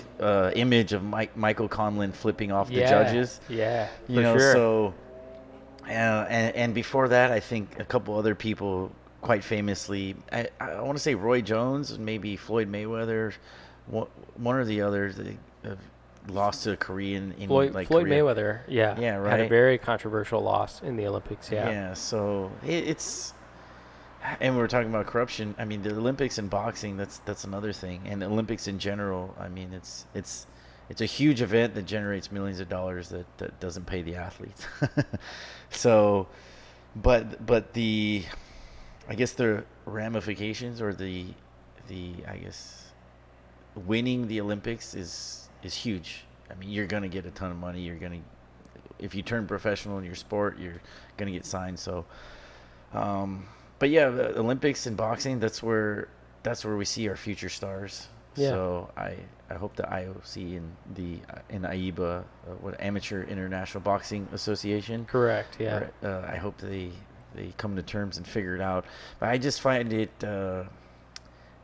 image of Michael Conlon flipping off the judges. Yeah, you know. Sure. So, and before that, I think a couple other people quite famously. I want to say Roy Jones, maybe Floyd Mayweather, one or the other. They lost to a Korean in Floyd Korea. Mayweather. Yeah, right. Had a very controversial loss in the Olympics. Yeah. So it's. And we were talking about corruption. I mean, the Olympics and boxing, that's another thing. And the Olympics in general, I mean, it's a huge event that generates millions of dollars that doesn't pay the athletes. So, but I guess the ramifications or the I guess winning the Olympics is huge. I mean, you're going to get a ton of money. If you turn professional in your sport, you're going to get signed. So, but yeah, the Olympics and boxing, that's where we see our future stars. Yeah. So I hope the IOC and AIBA, Amateur International Boxing Association. Correct. Yeah. I hope they come to terms and figure it out. But I just find it,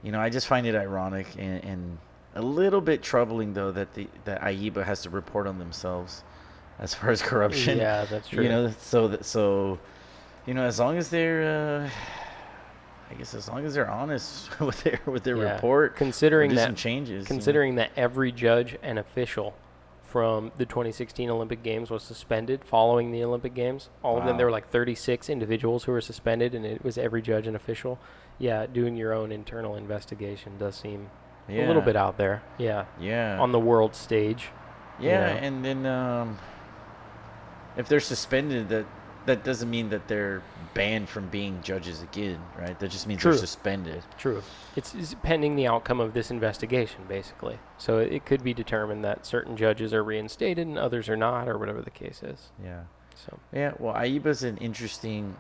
ironic and a little bit troubling though that AIBA has to report on themselves as far as corruption. Yeah, that's true. You know, so. You know, as long as they're, as long as they're honest with their report, considering that some changes. That every judge and official from the 2016 Olympic Games was suspended following the Olympic Games. All of them, there were like 36 individuals who were suspended, and it was every judge and official. Yeah, doing your own internal investigation does seem a little bit out there. Yeah. Yeah. On the world stage. Yeah, and then if they're suspended, that doesn't mean that they're banned from being judges again, right? That just means they're suspended. True. It's pending the outcome of this investigation, basically. So it could be determined that certain judges are reinstated and others are not, or whatever the case is. Yeah. So. Yeah. Well, AIBA's an interesting,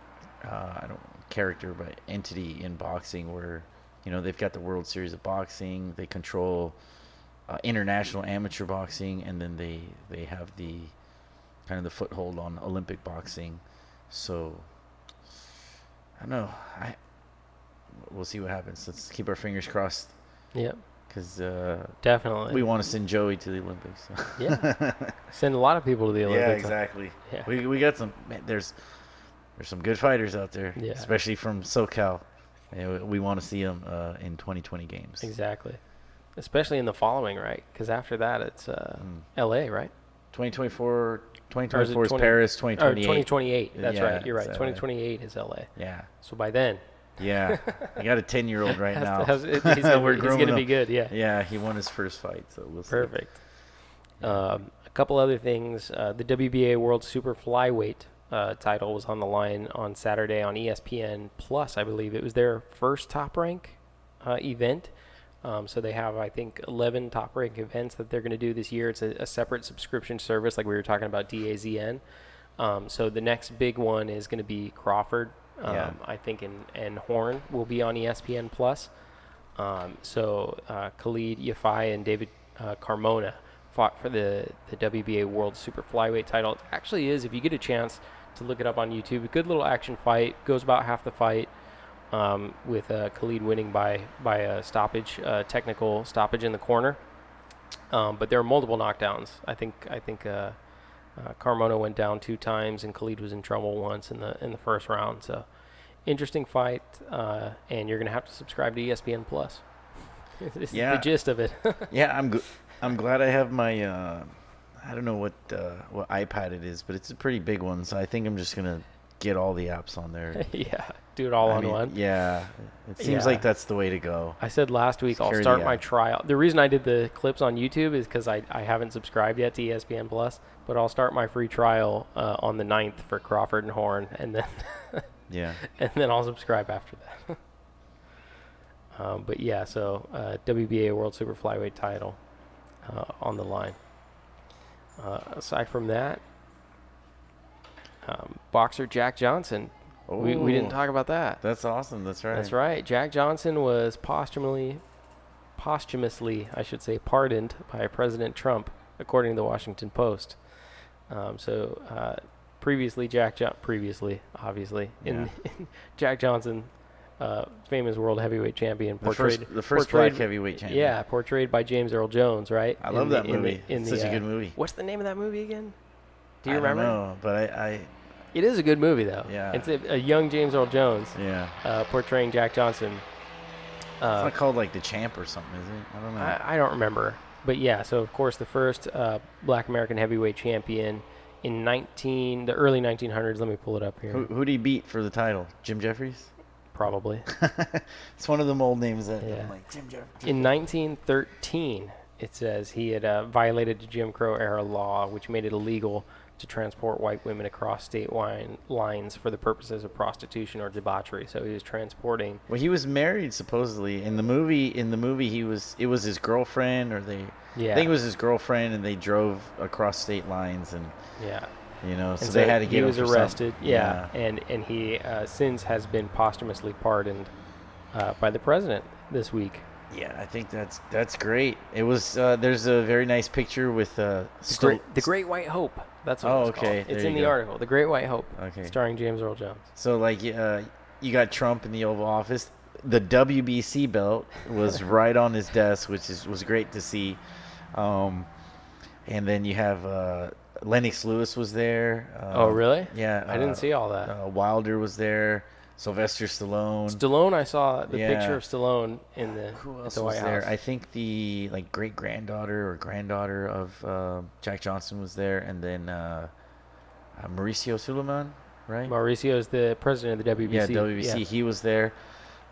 character, but entity in boxing where, they've got the World Series of Boxing. They control international amateur boxing, and then they have the kind of the foothold on Olympic boxing. So, I don't know. We'll see what happens. Let's keep our fingers crossed. Yep. Because definitely we want to send Joey to the Olympics. So. Yeah. Send a lot of people to the Olympics. Yeah, exactly. Yeah. We got some. Man, there's some good fighters out there. Yeah. Especially from SoCal. We want to see them in 2020 games. Exactly. Especially in the following, right? Because after that, it's L.A., right? 2024 is Paris, 2028. 2028. That's right. You're right. 2028 is LA. Yeah. So by then. Yeah. I got a 10-year-old right now. He's going to be good. Yeah. Yeah. He won his first fight. So we'll see. Perfect. A couple other things. The WBA World Super Flyweight title was on the line on Saturday on ESPN Plus, I believe. It was their first top rank event. So they have, I think, 11 top-rank events that they're going to do this year. It's a separate subscription service, like we were talking about DAZN. So the next big one is going to be Crawford, I think, and Horn will be on ESPN+. So Khalid Yafai and David Carmona fought for the WBA World Super Flyweight title. It actually is, if you get a chance to look it up on YouTube. A good little action fight. Goes about half the fight, with Khalid winning by a stoppage, technical stoppage in the corner. But there are multiple knockdowns. I think Carmona went down 2 times, and Khalid was in trouble once in the first round. So interesting fight, and you're gonna have to subscribe to ESPN Plus. This is the gist of it. Yeah, I'm glad I have my I don't know what iPad it is, but it's a pretty big one. So I think I'm just gonna get all the apps on there. Yeah, do it all on one. Yeah, it seems like that's the way to go. I said last week I'll start my trial. The reason I did the clips on YouTube is because I haven't subscribed yet to ESPN Plus, but I'll start my free trial on the 9th for Crawford and Horn, and then and then I'll subscribe after that. But yeah, so WBA World Super Flyweight title on the line. Aside from that, boxer Jack Johnson. We didn't talk about that. That's awesome. That's right. That's right. Jack Johnson was posthumously, I should say, pardoned by President Trump, according to the Washington Post. Previously, obviously, in Jack Johnson, famous world heavyweight champion, the first black heavyweight champion. Yeah, portrayed by James Earl Jones, right? I love that movie. It's such a good movie. What's the name of that movie again? Do you remember? I don't know, but I It is a good movie, though. Yeah. It's a young James Earl Jones. Yeah. Portraying Jack Johnson. It's not called like The Champ or something, is it? I don't know. I don't remember. But yeah, so of course the first black American heavyweight champion in the early 1900s. Let me pull it up here. Who did he beat for the title? Jim Jeffries? Probably. It's one of them old names that I'm like, Jim Jeffries. In 1913, it says he had violated the Jim Crow era law, which made it illegal to transport white women across state lines for the purposes of prostitution or debauchery. So he was transporting. Well, he was married supposedly in the movie. It was his girlfriend, or I think it was his girlfriend, and they drove across state lines, and so they had to get him. He was arrested. And he since has been posthumously pardoned by the president this week. Yeah, I think that's great. It was there's a very nice picture with the Great White Hope. That's what it's called. It's in the article. The Great White Hope. Okay. Starring James Earl Jones. So like you got Trump in the Oval Office. The WBC belt was right on his desk, which was great to see. And then you have Lennox Lewis was there. Oh really? Yeah. I didn't see all that. Wilder was there. Sylvester Stallone. I saw the picture of Stallone in the White House. I think the great granddaughter or granddaughter of Jack Johnson was there, and then Mauricio Suleiman, right? Mauricio is the president of the WBC. Yeah, WBC. Yeah. He was there.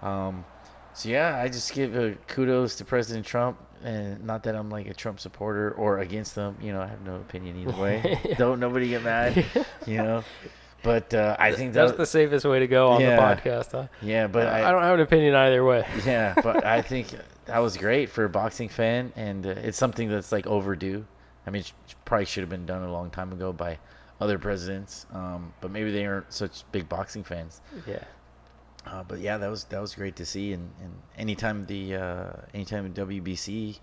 I just give kudos to President Trump, and not that I'm like a Trump supporter or against them. I have no opinion either way. Don't nobody get mad. But I think that's the safest way to go on the podcast, huh? Yeah, but I don't have an opinion either way. Yeah, but I think that was great for a boxing fan, and it's something that's like overdue. I mean, it probably should have been done a long time ago by other presidents, but maybe they aren't such big boxing fans. Yeah. But yeah, that was great to see, and anytime the WBC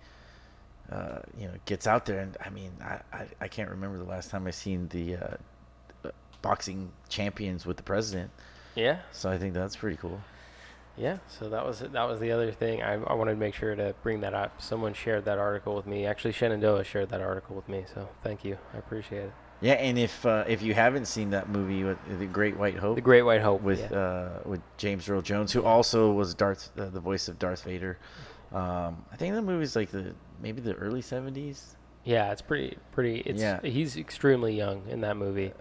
gets out there, and I mean I can't remember the last time I seen the boxing champions with the president. Yeah. So I think that's pretty cool. Yeah. So that was the other thing. I wanted to make sure to bring that up. Someone shared that article with me. Actually, Shenandoah shared that article with me. So thank you. I appreciate it. Yeah, and if you haven't seen that movie, with The Great White Hope. The Great White Hope. With James Earl Jones, who also was the voice of Darth Vader. I think that movie's like maybe the early 70s. Yeah, it's pretty. He's extremly young in that movie.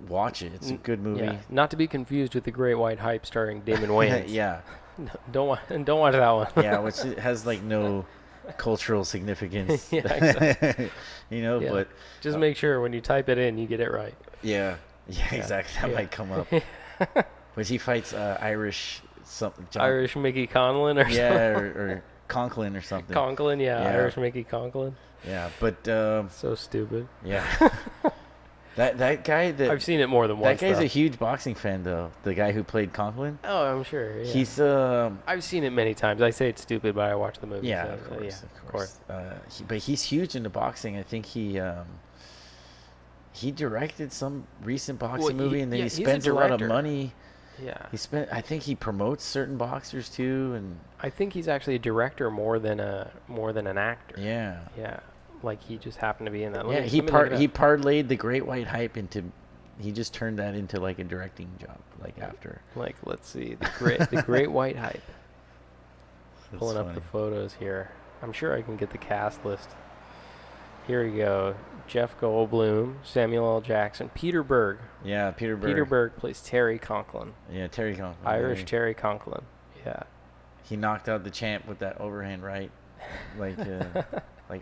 Watch it. It's a good movie. Yeah. Not to be confused with The Great White Hype starring Damon Wayans. Yeah. No, don't watch that one. Yeah, which has like no cultural significance. Yeah, exactly. But just make sure when you type it in, you get it right. Yeah. Yeah, exactly. That might come up. But he fights Irish Mickey Conlon or something. or Conklin or something. Conklin, Irish Mickey Conklin. Yeah, but so stupid. Yeah. That guy I've seen it more than once. That guy's a huge boxing fan, though. The guy who played Conklin. Oh, I'm sure. Yeah. He's I've seen it many times. I say it's stupid, but I watch the movie. Yeah, so, of course. But he's huge into boxing. I think he he directed some recent boxing Well, movie, and then he he's a spends a lot of director. money. Yeah. I think he promotes certain boxers too, and I think he's actually a director more than an actor. yeah, Yeah. Like he just happened to be in that. yeah. He parlayed the Great White Hype into. He just turned that into like a directing job, like after. Like, let's see, the Great White Hype. That's Pulling up funny. the photos here. I'm sure I can get the cast list. Here we go. Jeff Goldblum, Samuel L. Jackson, Peter Berg. Yeah, Peter Berg. Peter Berg plays Terry Conklin. Yeah, Terry Conklin. Irish yeah. Terry Conklin. Yeah. He knocked out the champ with that overhand right, like like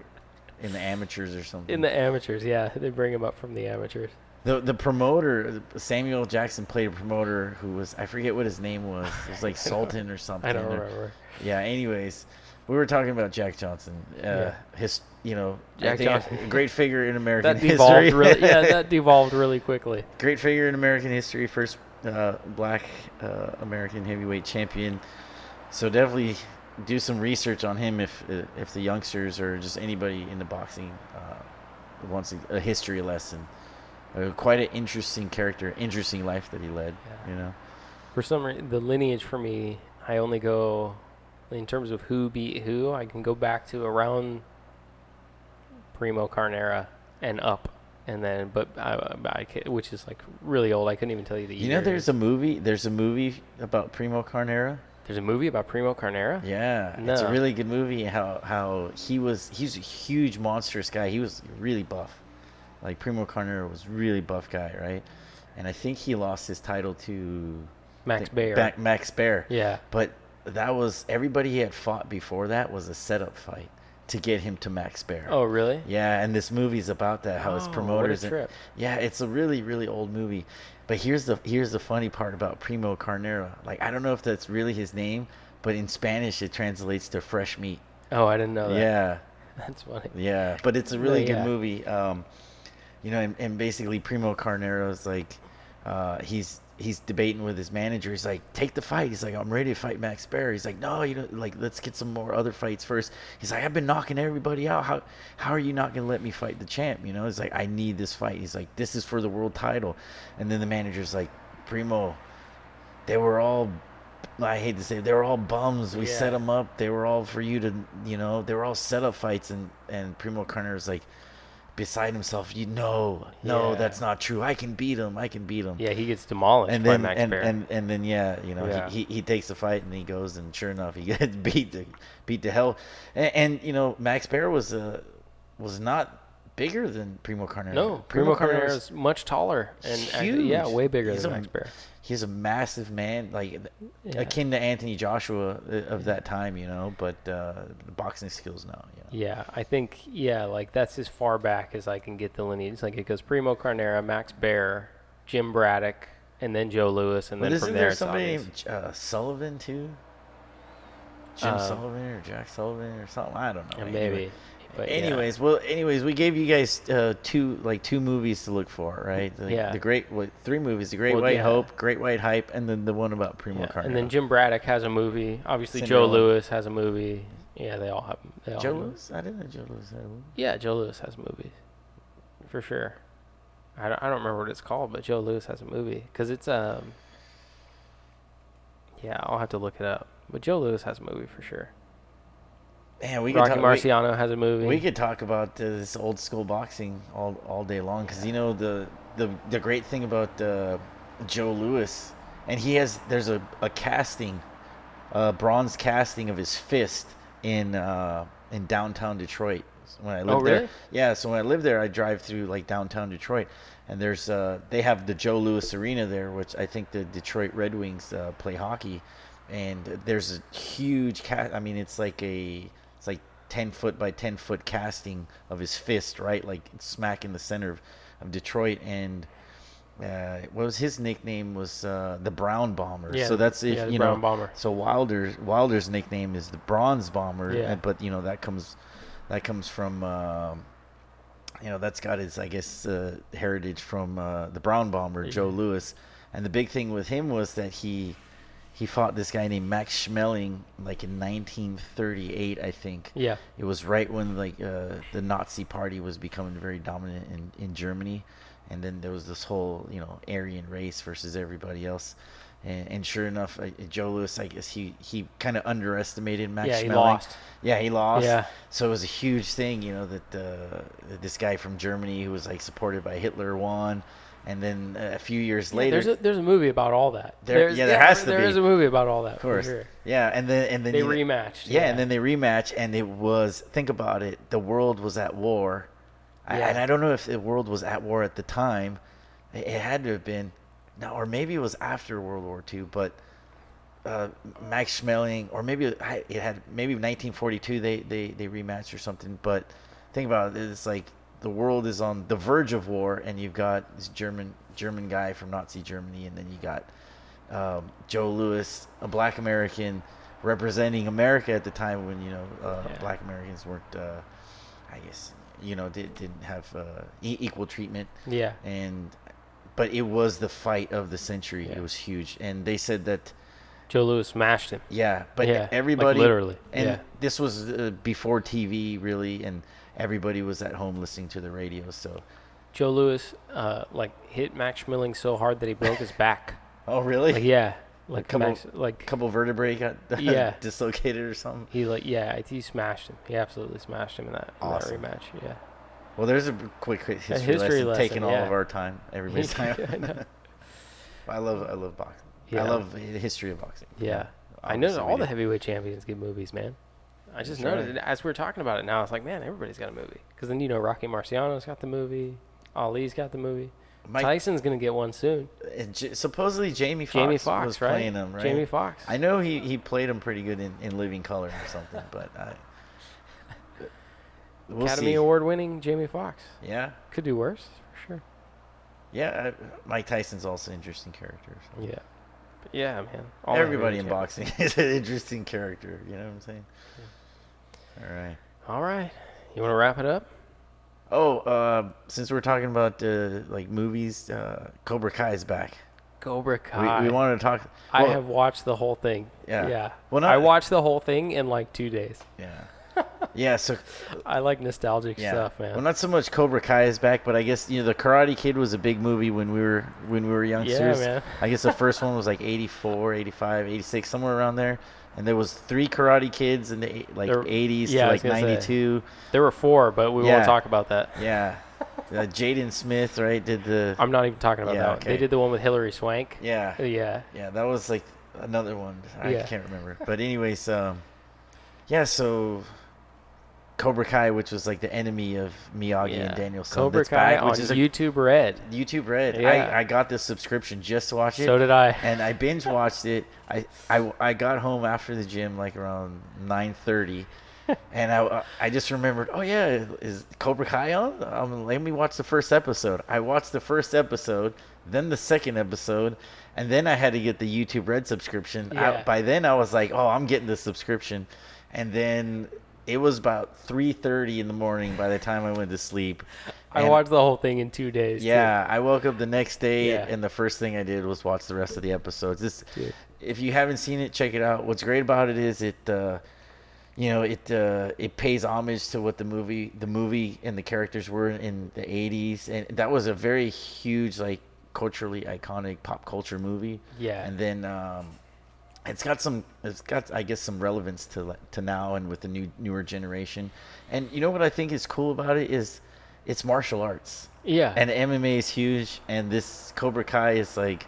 in the amateurs or something. In the amateurs, yeah. They bring him up from the amateurs. The promoter, Samuel Jackson, played a promoter who was, I forget what his name was. It was like Sultan or something. I don't remember. Yeah. Anyways, we were talking about Jack Johnson. Yeah. I think Johnson. a great figure in American That devolved history. really. Yeah, that devolved really quickly. Great figure in American history. First black American heavyweight champion. So definitely do some research on him if the youngsters or just anybody into boxing wants a history lesson. Quite an interesting character, interesting life that he led. Yeah. You know. For some reason, the lineage for me, I only go in terms of who beat who. I can go back to around Primo Carnera and up, and then which is like really old. I couldn't even tell you the year. You know, there's a movie about Primo Carnera. There's a movie about Primo Carnera? Yeah, No. it's a really good movie. How he's a huge, monstrous guy. He was really buff. Like Primo Carnera was really buff guy, right? And I think he lost his title to Max Baer. Max Baer. Yeah. But that was everybody he had fought before that was a setup fight to get him to Max Baer. Oh, really? Yeah, and this movie's about that. How his promoters. What a trip. Yeah, it's a really, really old movie. But here's the funny part about Primo Carnera. Like, I don't know if that's really his name, but in Spanish it translates to fresh meat. Oh, I didn't know that. Yeah. That's funny. Yeah, but it's a really good Yeah. movie. And basically Primo Carnera is like, he's debating with his manager. He's like, take the fight. He's like, I'm ready to fight Max Baer. He's like, no, let's get some more other fights first. He's like, I've been knocking everybody out. How are you not gonna let me fight the champ? He's like, I need this fight. He's like, this is for the world title. And then the manager's like, Primo, they were all, I hate to say it, they were all bums. We set them up. They were all for you to, they were all setup fights. And Primo Carnera's like, beside himself, that's not true. I can beat him. Yeah, he gets demolished by Max Baer. And then he takes the fight and he goes, and sure enough he gets beat to hell. And Max Baer was not bigger than Primo Carnera. No, Primo Carnera is much taller and huge. way bigger than Max Baer. He's a massive man, like akin to Anthony Joshua of that time, but the boxing skills now. Yeah, I think, like that's as far back as I can get the lineage. Like it goes Primo Carnera, Max Baer, Jim Braddock, and then Joe Louis, and then from there it's obvious. Isn't there somebody named Sullivan too? Jim Sullivan or Jack Sullivan or something? I don't know. Maybe. But anyways, we gave you guys two movies to look for, right? Three movies: The Great White Hope, Great White Hype, and then the one about Primo Carnera. And then Jim Braddock has a movie. Obviously, Cinderella. Joe Louis has a movie. Yeah, they all have. Joe Louis? I didn't know Joe Louis had a movie. Yeah, Joe Louis has movies, for sure. I don't remember what it's called, but Joe Louis has a movie because it's Yeah, I'll have to look it up. But Joe Louis has a movie for sure. Man, Rocky Marciano has a movie. We could talk about this old school boxing all day long because the great thing about Joe Louis, and there's a casting, bronze casting of his fist in downtown Detroit. When I lived there, yeah. So when I lived there, I drive through like downtown Detroit, and there's they have the Joe Louis Arena there, which I think the Detroit Red Wings play hockey, and there's a huge cast. I mean, it's like 10-foot by 10-foot casting of his fist, right? Like smack in the center of Detroit. And what was his nickname was the Brown Bomber. Yeah, so that's the Brown Bomber. So Wilder's nickname is the Bronze Bomber. Yeah. But that comes from that's got his, I guess, heritage from the Brown Bomber, Joe Louis. And the big thing with him was that he fought this guy named Max Schmeling like in 1938, I think. Yeah. It was right when the Nazi Party was becoming very dominant in Germany, and then there was this whole, Aryan race versus everybody else. And sure enough, Joe Louis, I guess he kind of underestimated Max Yeah, Schmeling. he lost. Yeah, he lost. Yeah. So it was a huge thing, that this guy from Germany who was like supported by Hitler won, and then a few years later, there's a movie about all that. there has to be. There is a movie about all that. Of course. For sure. Yeah, and then They rematched. Yeah, and then they rematch, and it was, think about it, the world was at war. Yeah. And I don't know if the world was at war at the time. It had to have been. No, or maybe it was after World War II, but Max Schmeling, or maybe it had, maybe 1942 they rematched or something. But think about it, it's like the world is on the verge of war, and you've got this German guy from Nazi Germany, and then you got Joe Louis, a Black American, representing America at the time when Black Americans weren't, I guess, didn't have equal treatment. Yeah. But it was the fight of the century. Yeah. It was huge, and they said that Joe Louis smashed him. Yeah, but Yeah, everybody, like literally. and Yeah. this was before TV really, and everybody was at home listening to the radio. So Joe Louis hit Max Schmeling so hard that he broke his back. Oh, really? Yeah. A couple vertebrae got dislocated or something. He smashed him. He absolutely smashed him in that rematch. Yeah. Well, there's a quick history lesson taking all of our time, everybody's time. I love boxing. Yeah. I love the history of boxing. Yeah. I know all the heavyweight champions get movies, man. I just noticed as we were talking about it now, it's like, man, everybody's got a movie. Because then, Rocky Marciano's got the movie. Ali's got the movie. Tyson's going to get one soon. Supposedly Jamie Foxx was playing him, right? Jamie Foxx. I know he played him pretty good in Living Color or something, but we'll Academy see. Award winning Jamie Foxx. Yeah. Could do worse, for sure. Yeah, Mike Tyson's also an interesting character. So. Yeah. But yeah, man. Everybody in boxing is an interesting character. You know what I'm saying? Yeah. All right. You want to wrap it up? Oh, since we're talking about movies, Cobra Kai is back. Cobra Kai. We wanted to talk. I have watched the whole thing. Yeah. Yeah. Well, I watched the whole thing in like 2 days. Yeah. Yeah. So I like nostalgic stuff, man. Well, not so much Cobra Kai is back, but I guess the Karate Kid was a big movie when we were youngsters. Yeah, man. I guess the first one was like 84, 85, 86, somewhere around there. And there was 3 Karate Kids in the 80s to like 92. There were 4, but we won't talk about that. Yeah. Jaden Smith, right, did the... I'm not even talking about that one. Okay. They did the one with Hilary Swank. Yeah. Yeah. Yeah, that was like another one. I can't remember. But anyways, so Cobra Kai, which was like the enemy of Miyagi and Daniel-san. Cobra Kai on YouTube Red. YouTube Red. Yeah. I got this subscription just to watch it. So did I. And I binge watched it. I got home after the gym like around 9:30, and I just remembered, oh yeah, is Cobra Kai on? Let me watch the first episode. I watched the first episode, then the second episode, and then I had to get the YouTube Red subscription. Yeah. By then I was like, oh, I'm getting the subscription, and then it was about 3:30 in the morning by the time I went to sleep. I watched the whole thing in 2 days. Yeah, I woke up the next day, Yeah. and the first thing I did was watch the rest of the episodes. If you haven't seen it, check it out. What's great about it is it pays homage to what the movie and the characters were in the 80s, and that was a very huge, like, culturally iconic pop culture movie. Yeah. And then it's got I guess some relevance to now and with the newer generation. And you know what I think is cool about it is it's martial arts. Yeah. And MMA is huge, and this Cobra Kai is like,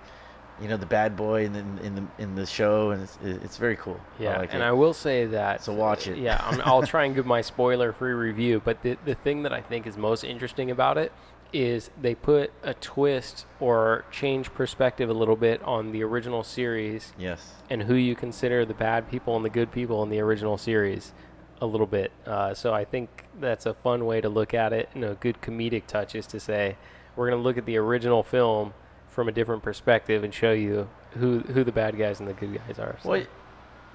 the bad boy in the show, and it's very cool. Yeah, I will say that. So watch it. Yeah, I'll try and give my spoiler-free review, but the thing that I think is most interesting about it is they put a twist or change perspective a little bit on the original series. Yes. And who you consider the bad people and the good people in the original series a little bit. So I think that's a fun way to look at it, and a good comedic touch is to say, we're going to look at the original film from a different perspective and show you who the bad guys and the good guys are. So. Well,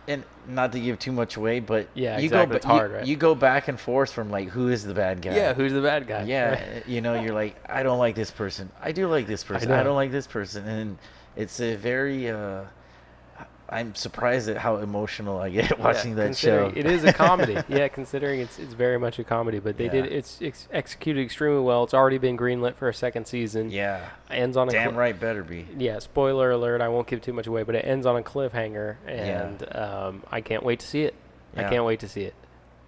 and not to give too much away, but It's hard, right? You go back and forth from like, who is the bad guy? Yeah, who's the bad guy? Yeah, right? You're like, I don't like this person. I do like this person. I don't like this person, and it's a very I'm surprised at how emotional I get watching that show. It is a comedy. Yeah, considering it's very much a comedy, but they did it's executed extremely well. It's already been greenlit for a second season. Yeah. Ends on a damn right better be. Yeah, spoiler alert, I won't give too much away, but it ends on a cliffhanger, and I can't wait to see it. Yeah. I can't wait to see it.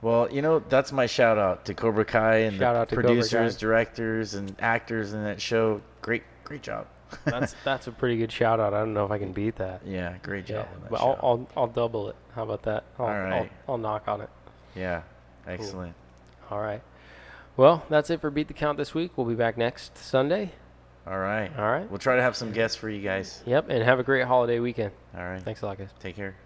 Well, you know, that's my shout out to Cobra Kai and the producers, directors, and actors in that show. Great job. That's a pretty good shout out. I don't know if I can beat that. Yeah, great job on that but show. I'll double it. How about that? All right. I'll knock on it. Yeah, excellent. Cool. All right. Well, that's it for Beat the Count this week. We'll be back next Sunday. All right. All right. We'll try to have some guests for you guys. Yep, and have a great holiday weekend. All right. Thanks a lot, guys. Take care.